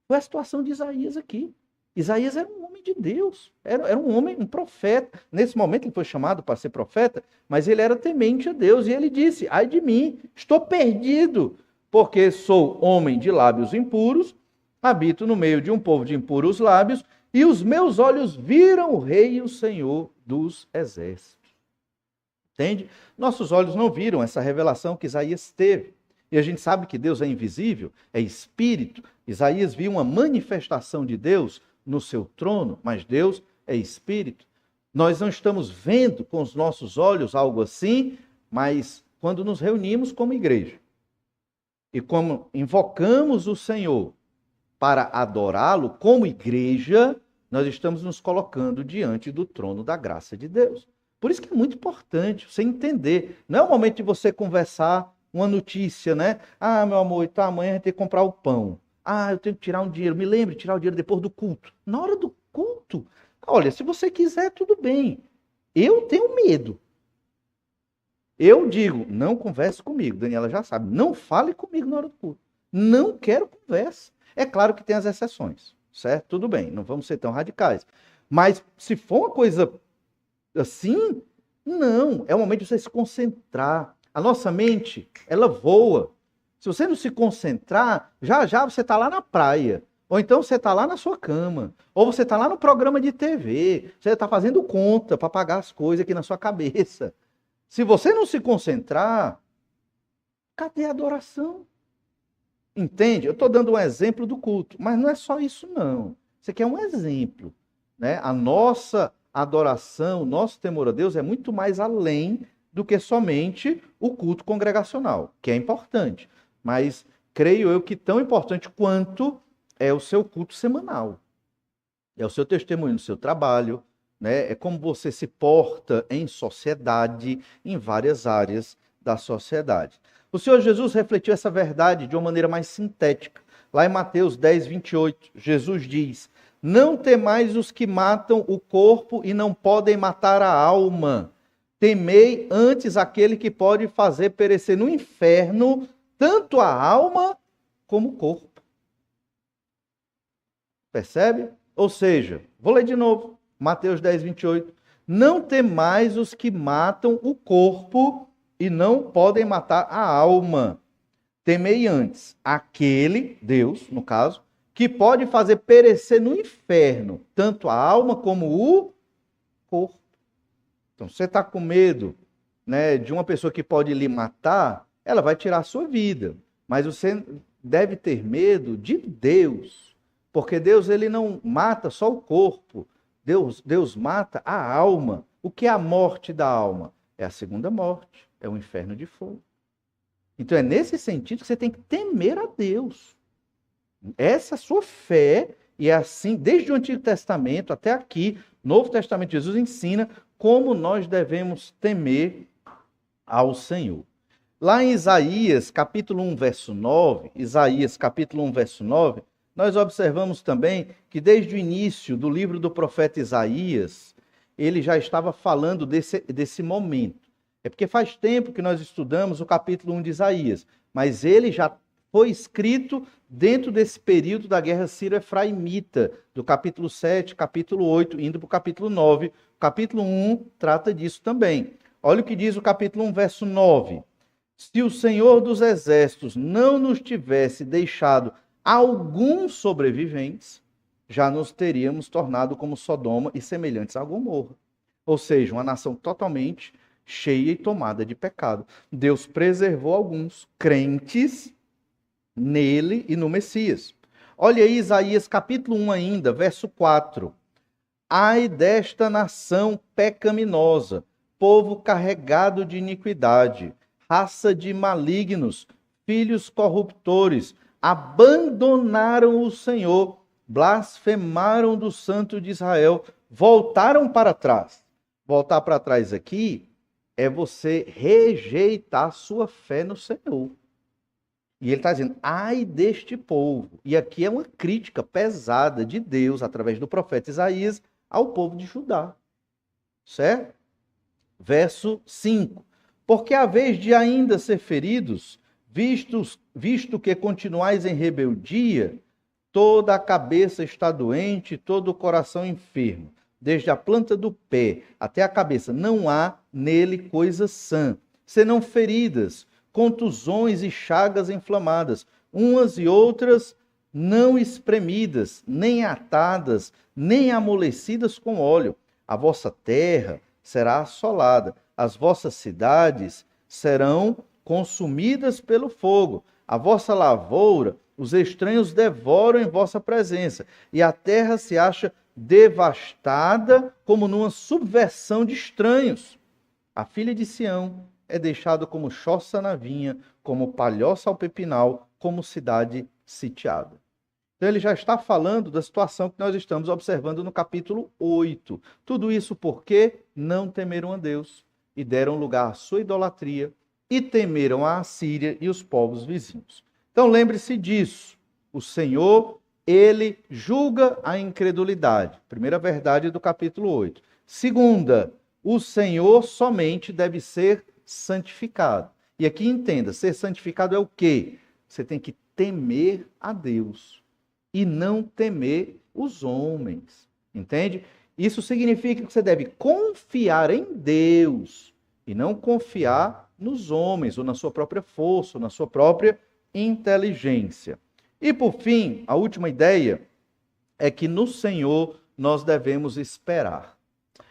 Foi a situação de Isaías aqui. Isaías era um homem de Deus, era um homem, um profeta. Nesse momento ele foi chamado para ser profeta, mas ele era temente a Deus. E ele disse: ai de mim, estou perdido, porque sou homem de lábios impuros, habito no meio de um povo de impuros lábios, e os meus olhos viram o Rei e o Senhor dos exércitos. Entende? Nossos olhos não viram essa revelação que Isaías teve. E a gente sabe que Deus é invisível, é espírito. Isaías viu uma manifestação de Deus no seu trono, mas Deus é espírito. Nós não estamos vendo com os nossos olhos algo assim, mas quando nos reunimos como igreja e como invocamos o Senhor para adorá-lo como igreja, nós estamos nos colocando diante do trono da graça de Deus. Por isso que é muito importante você entender. Não é o momento de você conversar uma notícia, né? Ah, meu amor, então amanhã a gente tem que comprar o pão. Ah, eu tenho que tirar um dinheiro. Me lembre de tirar o dinheiro depois do culto. Na hora do culto, olha, se você quiser, tudo bem. Eu tenho medo. Eu digo, não converse comigo. Daniela já sabe, não fale comigo na hora do culto. Não quero conversa. É claro que tem as exceções, certo? Tudo bem, não vamos ser tão radicais. Mas se for uma coisa assim, não. É o momento de você se concentrar. A nossa mente, ela voa. Se você não se concentrar, já já você está lá na praia. Ou então você está lá na sua cama, ou você está lá no programa de TV, você está fazendo conta para pagar as coisas aqui na sua cabeça. Se você não se concentrar, cadê a adoração? Entende? Eu estou dando um exemplo do culto, mas não é só isso não. Isso aqui é um exemplo, né? A nossa adoração, o nosso temor a Deus é muito mais além do que somente o culto congregacional, que é importante. Mas creio eu que tão importante quanto é o seu culto semanal. É o seu testemunho no seu trabalho, né? É como você se porta em sociedade, em várias áreas da sociedade. O Senhor Jesus refletiu essa verdade de uma maneira mais sintética. Lá em Mateus 10, 28, Jesus diz: não temais os que matam o corpo e não podem matar a alma. Temei antes aquele que pode fazer perecer no inferno tanto a alma como o corpo. Percebe? Ou seja, vou ler de novo, Mateus 10, 28. Não temais os que matam o corpo e não podem matar a alma. Temei antes aquele, Deus, no caso, que pode fazer perecer no inferno tanto a alma como o corpo. Então, você está com medo, né, de uma pessoa que pode lhe matar, ela vai tirar a sua vida. Mas você deve ter medo de Deus, porque Deus ele não mata só o corpo, Deus mata a alma. O que é a morte da alma? É a segunda morte, é o inferno de fogo. Então é nesse sentido que você tem que temer a Deus. Essa é a sua fé, e é assim, desde o Antigo Testamento até aqui, Novo Testamento, Jesus ensina como nós devemos temer ao Senhor. Lá em Isaías, capítulo 1, verso 9, Isaías, capítulo 1, verso 9, nós observamos também que desde o início do livro do profeta Isaías, ele já estava falando desse momento. É porque faz tempo que nós estudamos o capítulo 1 de Isaías, mas ele já foi escrito dentro desse período da guerra sírio-efraimita, do capítulo 7, capítulo 8, indo para o capítulo 9. O capítulo 1 trata disso também. Olha o que diz o capítulo 1, verso 9. Se o Senhor dos Exércitos não nos tivesse deixado alguns sobreviventes, já nos teríamos tornado como Sodoma e semelhantes a Gomorra. Ou seja, uma nação totalmente cheia e tomada de pecado. Deus preservou alguns crentes nele e no Messias. Olha aí Isaías capítulo 1 ainda, verso 4. Ai desta nação pecaminosa, povo carregado de iniquidade, raça de malignos, filhos corruptores, abandonaram o Senhor, blasfemaram do Santo de Israel, voltaram para trás. Voltar para trás aqui é você rejeitar sua fé no Senhor. E ele está dizendo, ai deste povo. E aqui é uma crítica pesada de Deus, através do profeta Isaías, ao povo de Judá. Certo? Verso 5. Porque a vez de ainda ser feridos, visto que continuais em rebeldia, toda a cabeça está doente, todo o coração enfermo. Desde a planta do pé até a cabeça, não há nele coisa sã, senão feridas, contusões e chagas inflamadas, umas e outras não espremidas, nem atadas, nem amolecidas com óleo. A vossa terra será assolada, as vossas cidades serão consumidas pelo fogo, a vossa lavoura, os estranhos devoram em vossa presença, e a terra se acha devastada como numa subversão de estranhos. A filha de Sião é deixada como choça na vinha, como palhoça ao pepinal, como cidade sitiada. Então ele já está falando da situação que nós estamos observando no capítulo 8. Tudo isso porque não temeram a Deus e deram lugar à sua idolatria e temeram a Assíria e os povos vizinhos. Então lembre-se disso. O Senhor, ele julga a incredulidade. Primeira verdade do capítulo 8. Segunda, o Senhor somente deve ser santificado. E aqui entenda, ser santificado é o quê? Você tem que temer a Deus e não temer os homens. Entende? Isso significa que você deve confiar em Deus e não confiar nos homens, ou na sua própria força, ou na sua própria inteligência. E por fim, a última ideia é que no Senhor nós devemos esperar.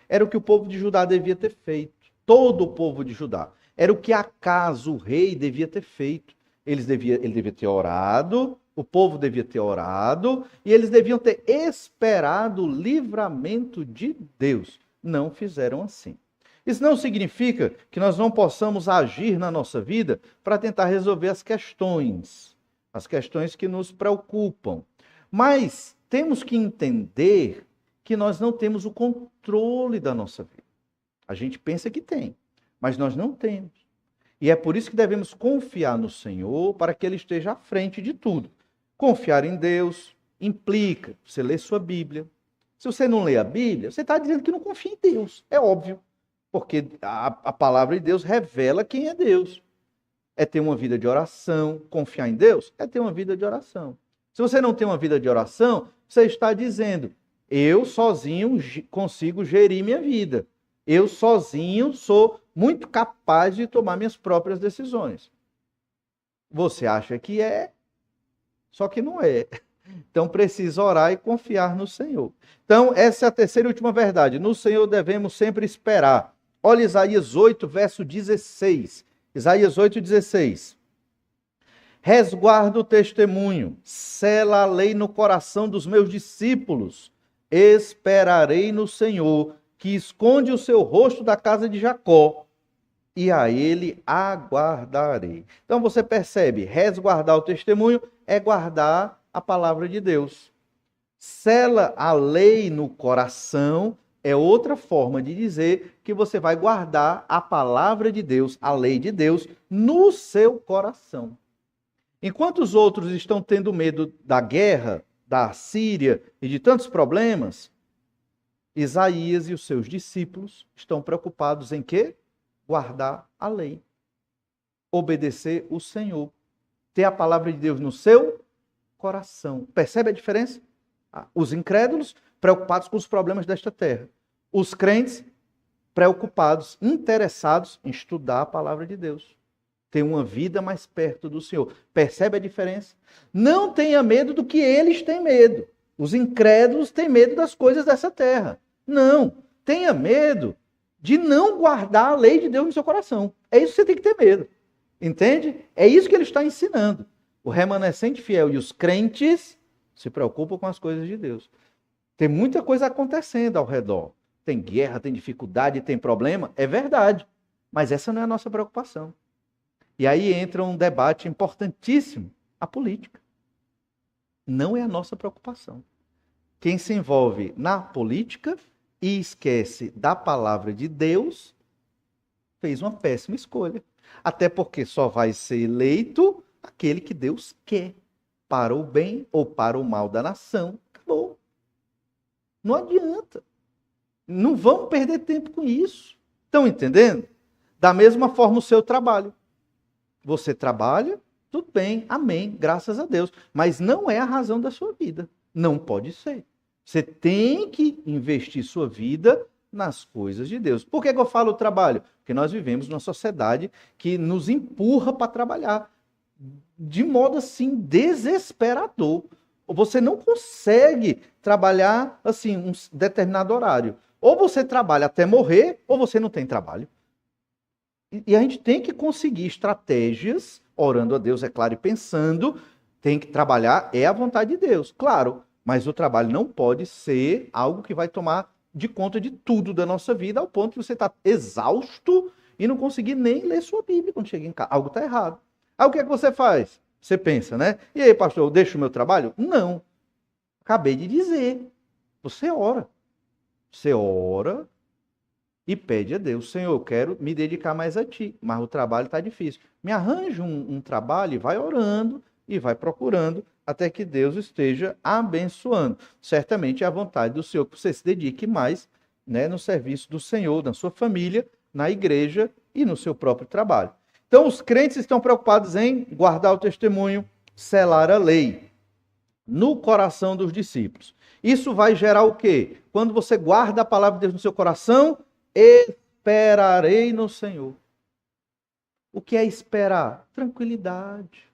Era o que o povo de Judá devia ter feito. Todo o povo de Judá. Era o que Acas, o rei, devia ter feito. Ele devia ter orado, o povo devia ter orado, e eles deviam ter esperado o livramento de Deus. Não fizeram assim. Isso não significa que nós não possamos agir na nossa vida para tentar resolver as questões que nos preocupam. Mas temos que entender que nós não temos o controle da nossa vida. A gente pensa que tem, mas nós não temos. E é por isso que devemos confiar no Senhor para que Ele esteja à frente de tudo. Confiar em Deus implica você ler sua Bíblia. Se você não lê a Bíblia, você está dizendo que não confia em Deus. É óbvio. Porque a palavra de Deus revela quem é Deus. É ter uma vida de oração. Confiar em Deus é ter uma vida de oração. Se você não tem uma vida de oração, você está dizendo, eu sozinho consigo gerir minha vida. Eu sozinho sou muito capaz de tomar minhas próprias decisões. Você acha que é, só que não é. Então precisa orar e confiar no Senhor. Então essa é a terceira e última verdade. No Senhor devemos sempre esperar. Olha Isaías 8, verso 16. Isaías 8, 16. Resguarda o testemunho, sela a lei no coração dos meus discípulos. Esperarei no Senhor, que esconde o seu rosto da casa de Jacó, e a ele aguardarei. Então você percebe, resguardar o testemunho é guardar a palavra de Deus. Sela a lei no coração é outra forma de dizer que você vai guardar a palavra de Deus, a lei de Deus, no seu coração. Enquanto os outros estão tendo medo da guerra, da Síria e de tantos problemas, Isaías e os seus discípulos estão preocupados em quê? Guardar a lei, obedecer o Senhor, ter a palavra de Deus no seu coração. Percebe a diferença? Os incrédulos preocupados com os problemas desta terra. Os crentes preocupados, interessados em estudar a palavra de Deus. Ter uma vida mais perto do Senhor. Percebe a diferença? Não tenha medo do que eles têm medo. Os incrédulos têm medo das coisas dessa terra. Não. Tenha medo de não guardar a lei de Deus no seu coração. É isso que você tem que ter medo. Entende? É isso que ele está ensinando. O remanescente fiel e os crentes se preocupam com as coisas de Deus. Tem muita coisa acontecendo ao redor. Tem guerra, tem dificuldade, tem problema. É verdade. Mas essa não é a nossa preocupação. E aí entra um debate importantíssimo, a política. Não é a nossa preocupação. Quem se envolve na política e esquece da palavra de Deus, fez uma péssima escolha. Até porque só vai ser eleito aquele que Deus quer, para o bem ou para o mal da nação. Acabou. Não adianta. Não vamos perder tempo com isso. Estão entendendo? Da mesma forma o seu trabalho. Você trabalha, tudo bem, amém, graças a Deus. Mas não é a razão da sua vida. Não pode ser. Você tem que investir sua vida nas coisas de Deus. Por que eu falo trabalho? Porque nós vivemos numa sociedade que nos empurra para trabalhar de modo assim desesperador. Você não consegue trabalhar assim um determinado horário. Ou você trabalha até morrer, ou você não tem trabalho. E a gente tem que conseguir estratégias, orando a Deus, é claro, e pensando, tem que trabalhar, é a vontade de Deus, claro. Mas o trabalho não pode ser algo que vai tomar de conta de tudo da nossa vida, ao ponto que você está exausto e não conseguir nem ler sua Bíblia quando chega em casa. Algo está errado. Aí o que é que você faz? Você pensa, né? E aí, pastor, eu deixo o meu trabalho? Não. Acabei de dizer. Você ora. Você ora e pede a Deus, Senhor, eu quero me dedicar mais a Ti, mas o trabalho está difícil. Me arranja um trabalho e vai orando e vai procurando até que Deus esteja abençoando. Certamente é a vontade do Senhor que você se dedique mais, né, no serviço do Senhor, na sua família, na igreja e no seu próprio trabalho. Então, os crentes estão preocupados em guardar o testemunho, selar a lei no coração dos discípulos. Isso vai gerar o quê? Quando você guarda a palavra de Deus no seu coração, esperarei no Senhor. O que é esperar? Tranquilidade.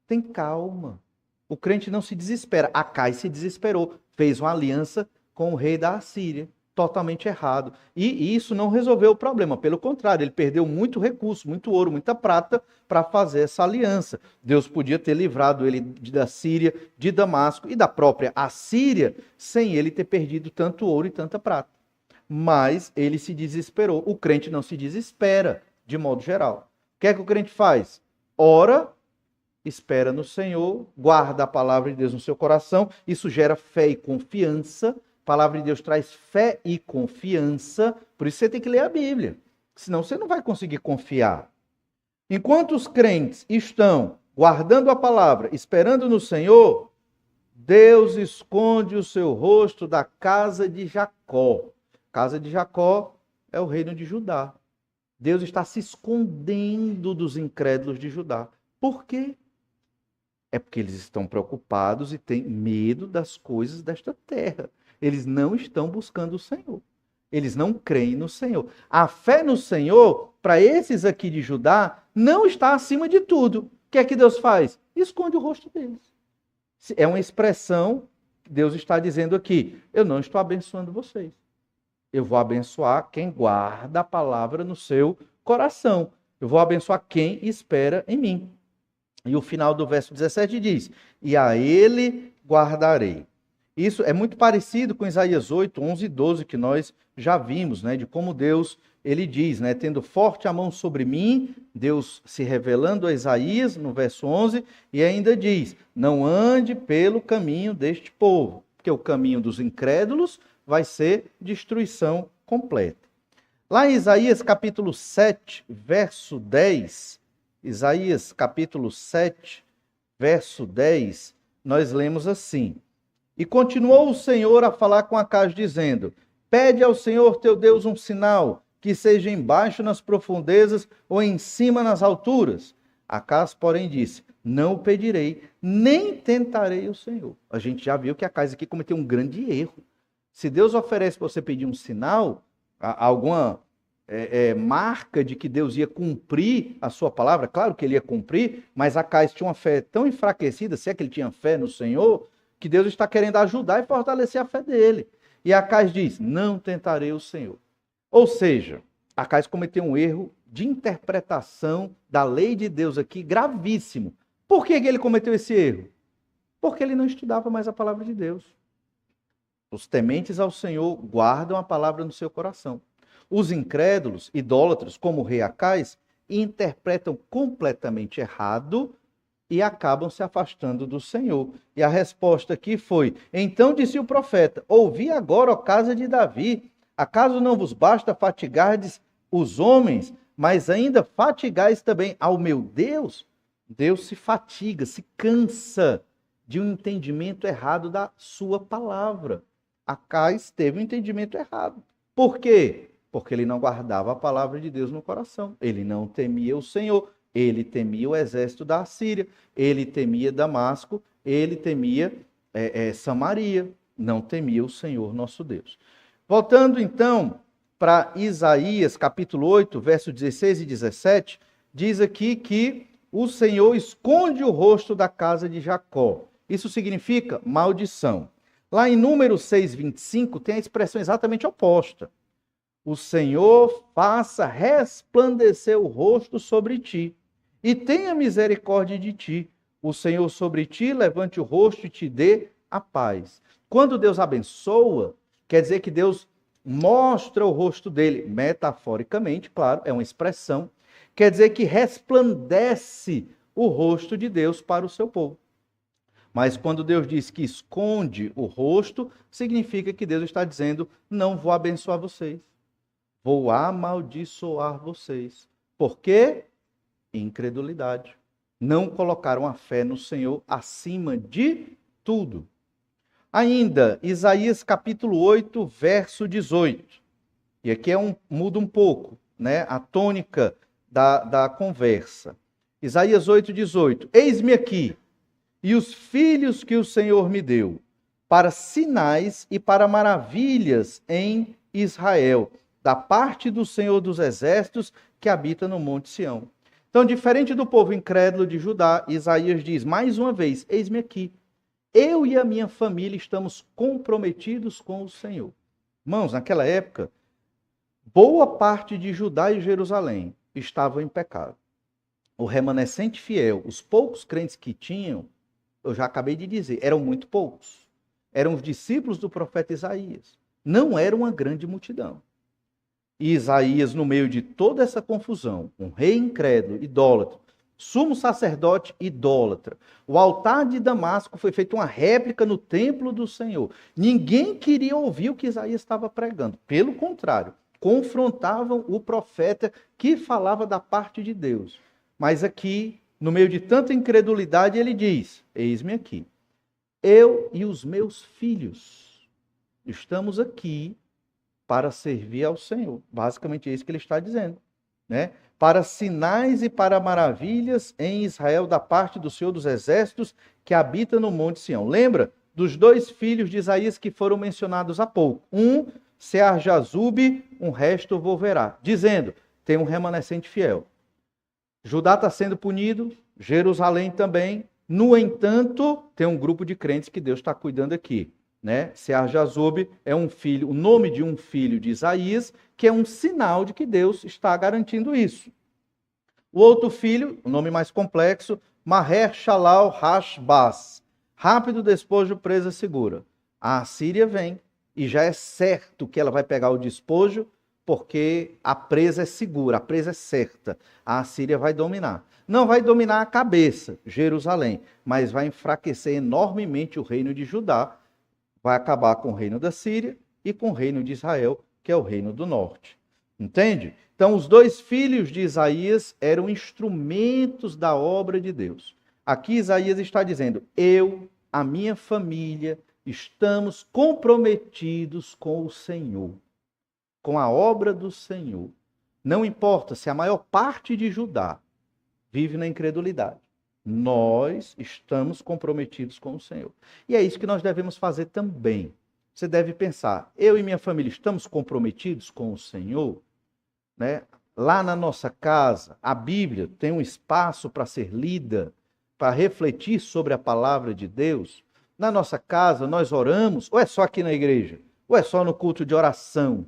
Tem calma. O crente não se desespera. Acais se desesperou, fez uma aliança com o rei da Assíria, totalmente errado. E isso não resolveu o problema, pelo contrário, ele perdeu muito recurso, muito ouro, muita prata para fazer essa aliança. Deus podia ter livrado ele da Síria, de Damasco e da própria Assíria, sem ele ter perdido tanto ouro e tanta prata. Mas ele se desesperou. O crente não se desespera, de modo geral. O que é que o crente faz? Ora, espera no Senhor, guarda a palavra de Deus no seu coração, isso gera fé e confiança. A palavra de Deus traz fé e confiança, por isso você tem que ler a Bíblia, senão você não vai conseguir confiar. Enquanto os crentes estão guardando a palavra, esperando no Senhor, Deus esconde o seu rosto da casa de Jacó. Casa de Jacó é o reino de Judá. Deus está se escondendo dos incrédulos de Judá. Por quê? É porque eles estão preocupados e têm medo das coisas desta terra. Eles não estão buscando o Senhor. Eles não creem no Senhor. A fé no Senhor, para esses aqui de Judá, não está acima de tudo. O que é que Deus faz? Esconde o rosto deles. É uma expressão que Deus está dizendo aqui. Eu não estou abençoando vocês. Eu vou abençoar quem guarda a palavra no seu coração. Eu vou abençoar quem espera em mim. E o final do verso 17 diz: e a ele guardarei. Isso é muito parecido com Isaías 8, 11 e 12, que nós já vimos, né? De como Deus, ele diz, né? Tendo forte a mão sobre mim, Deus se revelando a Isaías, no verso 11, e ainda diz: não ande pelo caminho deste povo, porque o caminho dos incrédulos vai ser destruição completa. Lá em Isaías capítulo 7, verso 10, Isaías capítulo 7, verso 10, nós lemos assim: e continuou o Senhor a falar com Acaz, dizendo: pede ao Senhor teu Deus um sinal, que seja embaixo nas profundezas ou em cima nas alturas. Acaz, porém, disse: não o pedirei, nem tentarei o Senhor. A gente já viu que Acaz aqui cometeu um grande erro. Se Deus oferece para você pedir um sinal, alguma marca de que Deus ia cumprir a sua palavra, claro que ele ia cumprir, mas Acaz tinha uma fé tão enfraquecida, se é que ele tinha fé no Senhor, que Deus está querendo ajudar e fortalecer a fé dele. E Acaz diz: não tentarei o Senhor. Ou seja, Acaz cometeu um erro de interpretação da lei de Deus aqui, gravíssimo. Por que ele cometeu esse erro? Porque ele não estudava mais a palavra de Deus. Os tementes ao Senhor guardam a palavra no seu coração. Os incrédulos, idólatras, como o rei Acaz, interpretam completamente errado e acabam se afastando do Senhor. E a resposta aqui foi: então disse o profeta: ouvi agora, ó casa de Davi, acaso não vos basta fatigardes os homens, mas ainda fatigais também ao meu Deus? Deus se fatiga, se cansa de um entendimento errado da sua palavra. Acaz teve um entendimento errado. Por quê? Porque ele não guardava a palavra de Deus no coração. Ele não temia o Senhor. Ele temia o exército da Assíria. Ele temia Damasco. Ele temia Samaria. Não temia o Senhor nosso Deus. Voltando então para Isaías capítulo 8, versos 16 e 17, diz aqui que o Senhor esconde o rosto da casa de Jacó. Isso significa maldição. Lá em Números 6, 25, tem a expressão exatamente oposta. O Senhor faça resplandecer o rosto sobre ti e tenha misericórdia de ti. O Senhor sobre ti levante o rosto e te dê a paz. Quando Deus abençoa, quer dizer que Deus mostra o rosto dele, metaforicamente, claro, é uma expressão. Quer dizer que resplandece o rosto de Deus para o seu povo. Mas quando Deus diz que esconde o rosto, significa que Deus está dizendo: não vou abençoar vocês. Vou amaldiçoar vocês. Por quê? Incredulidade. Não colocaram a fé no Senhor acima de tudo. Ainda, Isaías capítulo 8, verso 18. E aqui muda um pouco, né, a tônica da conversa. Isaías 8, 18. Eis-me aqui, e os filhos que o Senhor me deu, para sinais e para maravilhas em Israel, da parte do Senhor dos exércitos que habita no Monte Sião. Então, diferente do povo incrédulo de Judá, Isaías diz, mais uma vez, eis-me aqui. Eu e a minha família estamos comprometidos com o Senhor. Irmãos, naquela época, boa parte de Judá e Jerusalém estavam em pecado. O remanescente fiel, os poucos crentes que tinham, eu já acabei de dizer, eram muito poucos. Eram os discípulos do profeta Isaías. Não era uma grande multidão. E Isaías, no meio de toda essa confusão, um rei incrédulo, idólatra, sumo sacerdote idólatra, o altar de Damasco foi feito uma réplica no templo do Senhor. Ninguém queria ouvir o que Isaías estava pregando. Pelo contrário, confrontavam o profeta que falava da parte de Deus. Mas aqui, no meio de tanta incredulidade, ele diz, eis-me aqui, eu e os meus filhos estamos aqui para servir ao Senhor. Basicamente é isso que ele está dizendo, né? Para sinais e para maravilhas em Israel da parte do Senhor dos Exércitos que habita no Monte Sião. Lembra dos dois filhos de Isaías que foram mencionados há pouco? Um, Sear-Jazube, um resto volverá. Dizendo, tem um remanescente fiel. Judá está sendo punido, Jerusalém também. No entanto, tem um grupo de crentes que Deus está cuidando aqui. Né? Sear-Jazube é um filho, o nome de um filho de Isaías, que é um sinal de que Deus está garantindo isso. O outro filho, o nome mais complexo, Maher-Shalal-Hash-Baz. Rápido despojo, presa segura. A Assíria vem e já é certo que ela vai pegar o despojo, porque a presa é segura, a presa é certa. A Assíria vai dominar. Não vai dominar a cabeça, Jerusalém, mas vai enfraquecer enormemente o reino de Judá, vai acabar com o reino da Síria e com o reino de Israel, que é o reino do norte. Entende? Então, os dois filhos de Isaías eram instrumentos da obra de Deus. Aqui Isaías está dizendo, eu, a minha família, estamos comprometidos com o Senhor, com a obra do Senhor. Não importa se a maior parte de Judá vive na incredulidade. Nós estamos comprometidos com o Senhor. E é isso que nós devemos fazer também. Você deve pensar, eu e minha família estamos comprometidos com o Senhor? Né? Lá na nossa casa, a Bíblia tem um espaço para ser lida, para refletir sobre a palavra de Deus. Na nossa casa, nós oramos, ou é só aqui na igreja? Ou é só no culto de oração?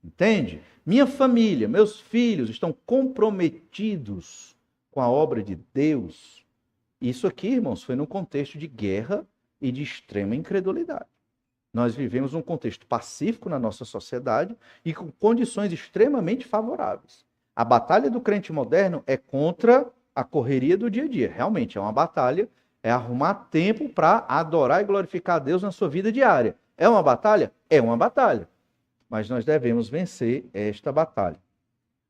Entende? Minha família, meus filhos estão comprometidos com a obra de Deus. Isso aqui, irmãos, foi num contexto de guerra e de extrema incredulidade. Nós vivemos num contexto pacífico na nossa sociedade e com condições extremamente favoráveis. A batalha do crente moderno é contra a correria do dia a dia. Realmente é uma batalha, é arrumar tempo para adorar e glorificar a Deus na sua vida diária. É uma batalha? É uma batalha. Mas nós devemos vencer esta batalha.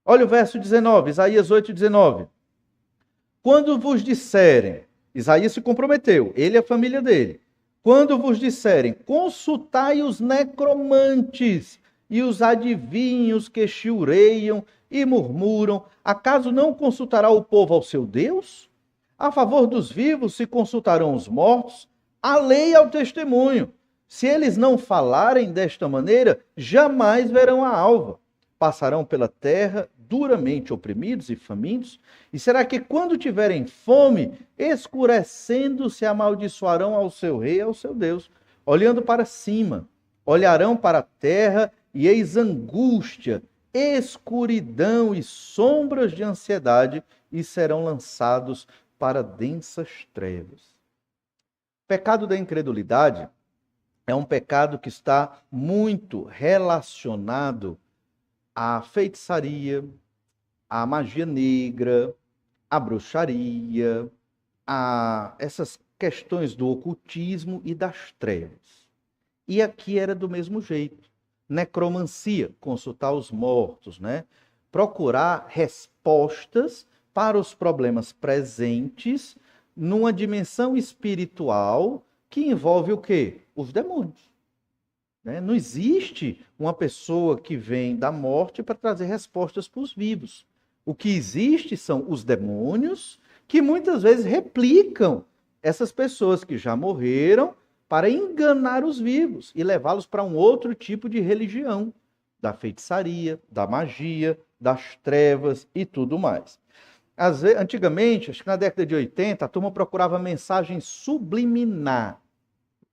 Olha o verso 19, Isaías 8:19. Quando vos disserem, Isaías se comprometeu, ele e a família dele. Quando vos disserem, consultai os necromantes e os adivinhos que chiureiam e murmuram, acaso não consultará o povo ao seu Deus? A favor dos vivos se consultarão os mortos, a lei ao testemunho. Se eles não falarem desta maneira, jamais verão a alva. Passarão pela terra duramente oprimidos e famintos? E será que quando tiverem fome, escurecendo-se, amaldiçoarão ao seu rei e ao seu Deus? Olhando para cima, olharão para a terra e eis angústia, escuridão e sombras de ansiedade e serão lançados para densas trevas. O pecado da incredulidade é um pecado que está muito relacionado à feitiçaria, à magia negra, à bruxaria, a essas questões do ocultismo e das trevas. E aqui era do mesmo jeito. Necromancia, consultar os mortos, né? Procurar respostas para os problemas presentes numa dimensão espiritual que envolve o quê? Os demônios. Né? Não existe uma pessoa que vem da morte para trazer respostas para os vivos. O que existe são os demônios que muitas vezes replicam essas pessoas que já morreram para enganar os vivos e levá-los para um outro tipo de religião, da feitiçaria, da magia, das trevas e tudo mais. Antigamente, acho que na década de 80, a turma procurava mensagem subliminar.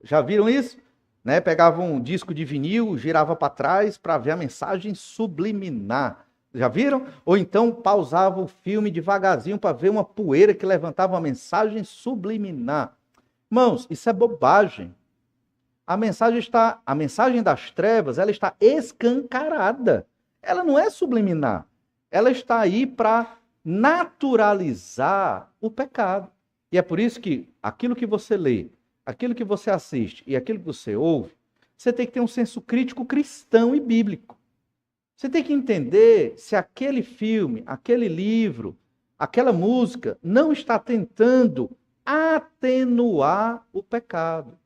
Já viram isso? Né? Pegava um disco de vinil, girava para trás para ver a mensagem subliminar. Já viram? Ou então pausava o filme devagarzinho para ver uma poeira que levantava uma mensagem subliminar. Irmãos, isso é bobagem. A mensagem das trevas, ela está escancarada. Ela não é subliminar. Ela está aí para naturalizar o pecado. E é por isso que aquilo que você lê, aquilo que você assiste e aquilo que você ouve, você tem que ter um senso crítico cristão e bíblico. Você tem que entender se aquele filme, aquele livro, aquela música não está tentando atenuar o pecado,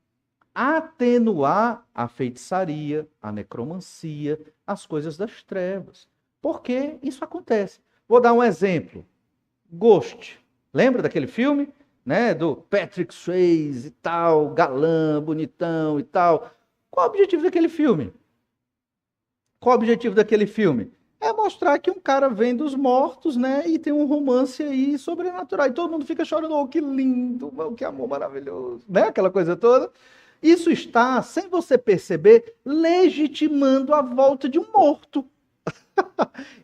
atenuar a feitiçaria, a necromancia, as coisas das trevas. Porque isso acontece. Vou dar um exemplo. Ghost. Lembra daquele filme? Né? Do Patrick Swayze e tal, galã, bonitão e tal. Qual o objetivo daquele filme? Qual o objetivo daquele filme? É mostrar que um cara vem dos mortos, né? E tem um romance aí sobrenatural. E todo mundo fica chorando, oh, que lindo, oh, que amor maravilhoso, né? Aquela coisa toda. Isso está, sem você perceber, legitimando a volta de um morto.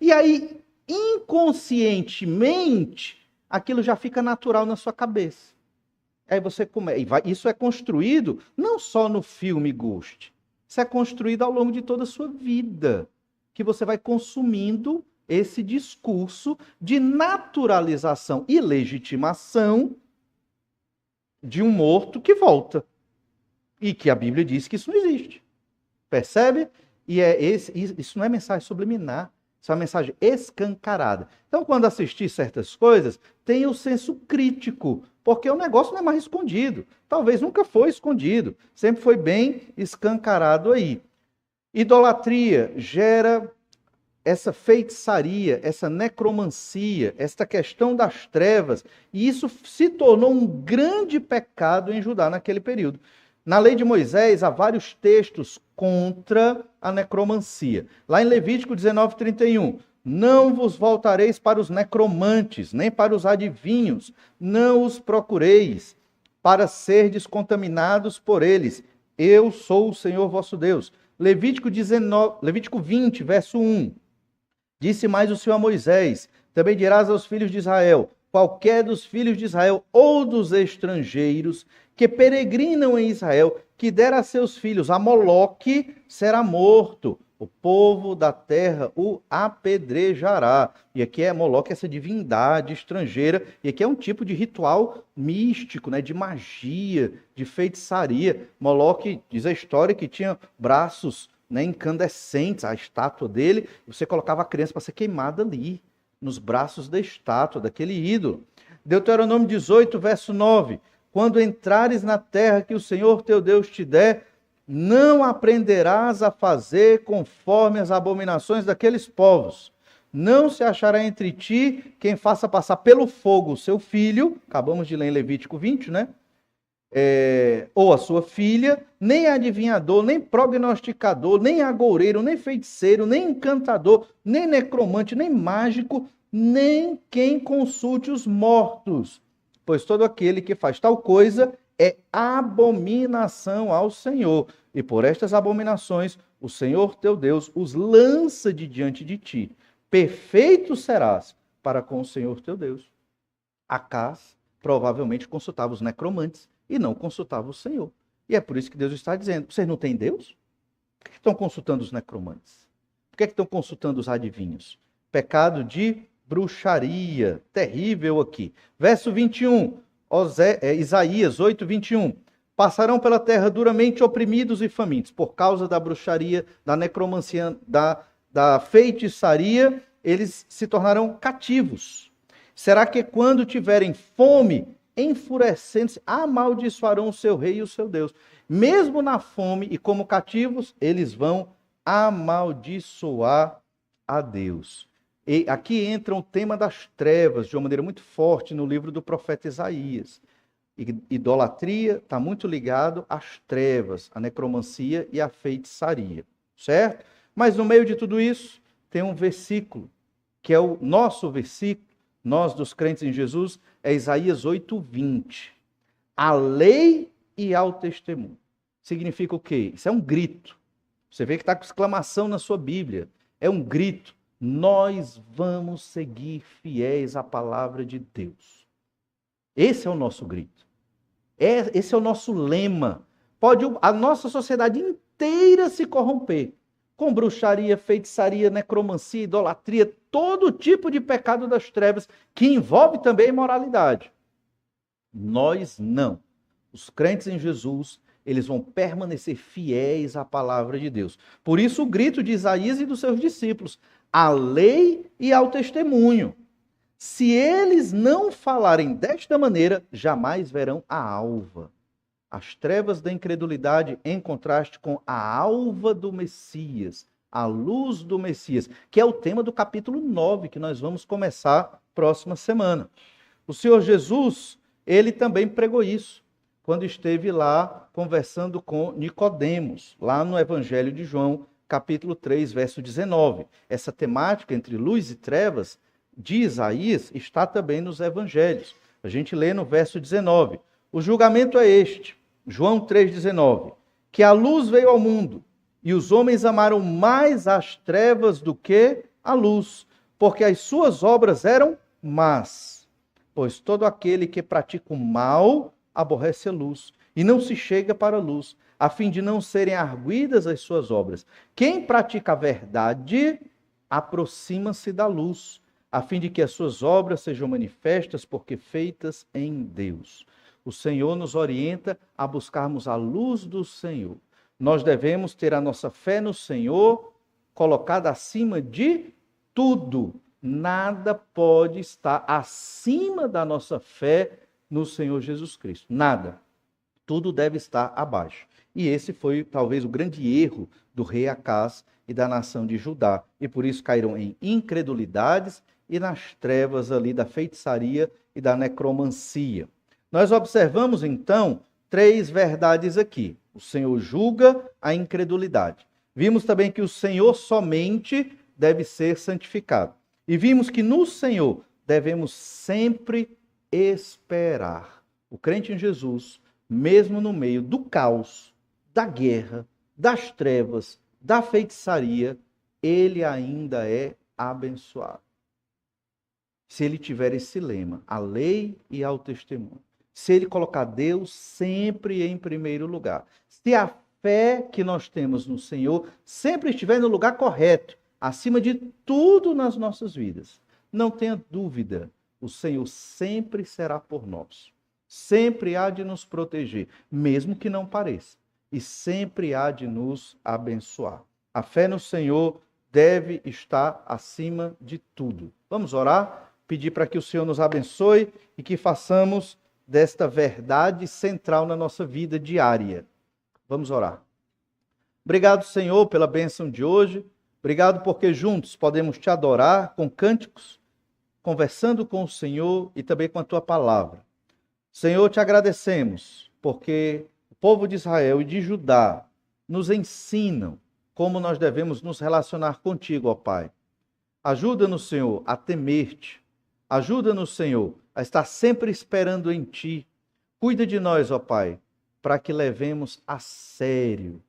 E aí, inconscientemente, aquilo já fica natural na sua cabeça. Aí você começa. Isso é construído não só no filme Ghost. Isso é construído ao longo de toda a sua vida. Que você vai consumindo esse discurso de naturalização e legitimação de um morto que volta. E que a Bíblia diz que isso não existe. Percebe? E isso não é mensagem subliminar. Isso é uma mensagem escancarada. Então, quando assistir certas coisas, tenha o senso crítico, porque o negócio não é mais escondido. Talvez nunca foi escondido. Sempre foi bem escancarado aí. Idolatria gera essa feitiçaria, essa necromancia, esta questão das trevas, e isso se tornou um grande pecado em Judá naquele período. Na lei de Moisés, há vários textos contra a necromancia. Lá em Levítico 19:31, não vos voltareis para os necromantes, nem para os adivinhos, não os procureis, para serdes contaminados por eles. Eu sou o Senhor vosso Deus. Levítico 20, verso 1. Disse mais o Senhor a Moisés, também dirás aos filhos de Israel, qualquer dos filhos de Israel ou dos estrangeiros que peregrinam em Israel, que der a seus filhos a Moloque, será morto. O povo da terra o apedrejará. E aqui é Moloque, essa divindade estrangeira, e aqui é um tipo de ritual místico, né, de magia, de feitiçaria. Moloque, diz a história, que tinha braços, né, incandescentes, a estátua dele, e você colocava a criança para ser queimada ali, nos braços da estátua, daquele ídolo. Deuteronômio 18, verso 9. Quando entrares na terra que o Senhor teu Deus te der, não aprenderás a fazer conforme as abominações daqueles povos. Não se achará entre ti quem faça passar pelo fogo o seu filho, acabamos de ler em Levítico 20, né? Ou a sua filha, nem adivinhador, nem prognosticador, nem agoureiro, nem feiticeiro, nem encantador, nem necromante, nem mágico, nem quem consulte os mortos. Pois todo aquele que faz tal coisa é abominação ao Senhor. E por estas abominações, o Senhor teu Deus os lança de diante de ti. Perfeito serás para com o Senhor teu Deus. Acás provavelmente consultava os necromantes e não consultava o Senhor. E é por isso que Deus está dizendo, vocês não têm Deus? Por que estão consultando os necromantes? Por que estão consultando os adivinhos? Pecado de bruxaria, terrível aqui. Verso 21, Isaías 8, 21. Passarão pela terra duramente oprimidos e famintos, por causa da bruxaria, da necromancia, da feitiçaria, eles se tornarão cativos. Será que quando tiverem fome, enfurecendo-se, amaldiçoarão o seu rei e o seu Deus? Mesmo na fome e como cativos, eles vão amaldiçoar a Deus. E aqui entra o tema das trevas de uma maneira muito forte no livro do profeta Isaías. Idolatria está muito ligado às trevas, à necromancia e à feitiçaria, certo? Mas no meio de tudo isso, tem um versículo, que é o nosso versículo, nós dos crentes em Jesus, é Isaías 8:20. A lei e ao testemunho. Significa o quê? Isso é um grito. Você vê que está com exclamação na sua Bíblia. É um grito. Nós vamos seguir fiéis à palavra de Deus. Esse é o nosso grito. Esse é o nosso lema. Pode a nossa sociedade inteira se corromper com bruxaria, feitiçaria, necromancia, idolatria, todo tipo de pecado das trevas, que envolve também a imoralidade. Nós não. Os crentes em Jesus, eles vão permanecer fiéis à palavra de Deus. Por isso o grito de Isaías e dos seus discípulos, à lei e ao testemunho. Se eles não falarem desta maneira, jamais verão a alva. As trevas da incredulidade em contraste com a alva do Messias, a luz do Messias, que é o tema do capítulo 9, que nós vamos começar próxima semana. O Senhor Jesus, ele também pregou isso, quando esteve lá conversando com Nicodemos, lá no Evangelho de João, capítulo 3, verso 19. Essa temática entre luz e trevas de Isaías está também nos evangelhos. A gente lê no verso 19. O julgamento é este, João 3,19, que a luz veio ao mundo, e os homens amaram mais as trevas do que a luz, porque as suas obras eram más. Pois todo aquele que pratica o mal aborrece a luz, e não se chega para a luz, a fim de não serem arguidas as suas obras. Quem pratica a verdade aproxima-se da luz, a fim de que as suas obras sejam manifestas, porque feitas em Deus. O Senhor nos orienta a buscarmos a luz do Senhor. Nós devemos ter a nossa fé no Senhor colocada acima de tudo. Nada pode estar acima da nossa fé no Senhor Jesus Cristo. Nada. Tudo deve estar abaixo. E esse foi talvez o grande erro do rei Acaz e da nação de Judá. E por isso caíram em incredulidades e nas trevas ali da feitiçaria e da necromancia. Nós observamos, então, 3 verdades aqui. O Senhor julga a incredulidade. Vimos também que o Senhor somente deve ser santificado. E vimos que no Senhor devemos sempre esperar. O crente em Jesus, mesmo no meio do caos, da guerra, das trevas, da feitiçaria, ele ainda é abençoado. Se ele tiver esse lema, a lei e ao testemunho. Se ele colocar Deus sempre em primeiro lugar. Se a fé que nós temos no Senhor sempre estiver no lugar correto, acima de tudo nas nossas vidas. Não tenha dúvida, o Senhor sempre será por nós. Sempre há de nos proteger, mesmo que não pareça. E sempre há de nos abençoar. A fé no Senhor deve estar acima de tudo. Vamos orar, pedir para que o Senhor nos abençoe e que façamos desta verdade central na nossa vida diária. Vamos orar. Obrigado, Senhor, pela bênção de hoje. Obrigado porque juntos podemos te adorar com cânticos, conversando com o Senhor e também com a tua palavra. Senhor, te agradecemos porque o povo de Israel e de Judá nos ensinam como nós devemos nos relacionar contigo, ó Pai. Ajuda-nos, Senhor, a temer-te. Ajuda-nos, Senhor, a estar sempre esperando em ti. Cuida de nós, ó Pai, para que levemos a sério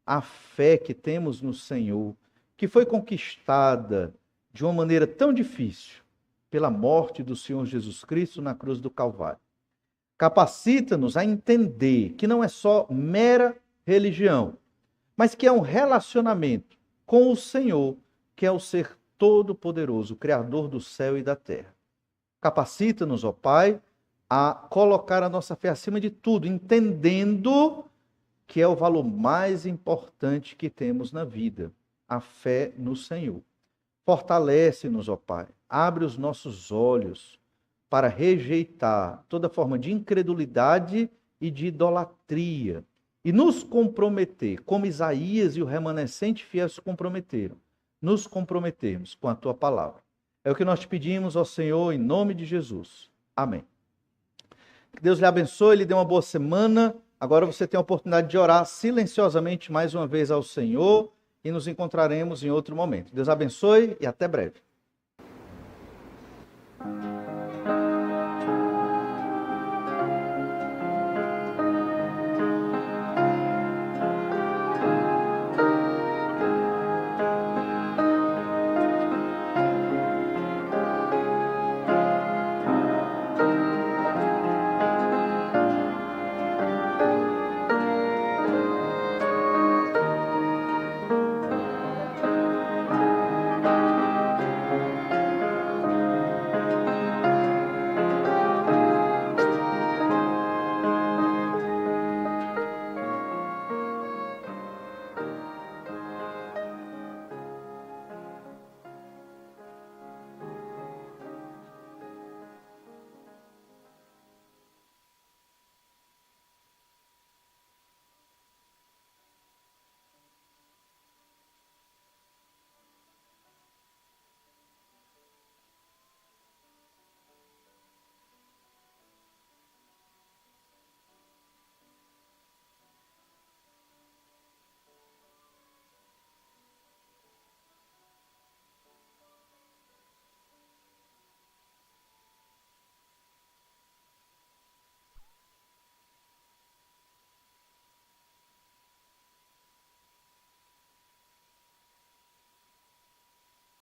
a fé que temos no Senhor, que foi conquistada de uma maneira tão difícil pela morte do Senhor Jesus Cristo na cruz do Calvário. Capacita-nos a entender que não é só mera religião, mas que é um relacionamento com o Senhor, que é o ser todo-poderoso, Criador do céu e da terra. Capacita-nos, ó Pai, a colocar a nossa fé acima de tudo, entendendo que é o valor mais importante que temos na vida, a fé no Senhor. Fortalece-nos, ó Pai, abre os nossos olhos para rejeitar toda forma de incredulidade e de idolatria e nos comprometer, como Isaías e o remanescente fiel se comprometeram, nos comprometermos com a tua palavra. É o que nós te pedimos, ó Senhor, em nome de Jesus. Amém. Que Deus lhe abençoe, lhe dê uma boa semana. Agora você tem a oportunidade de orar silenciosamente mais uma vez ao Senhor e nos encontraremos em outro momento. Deus abençoe e até breve.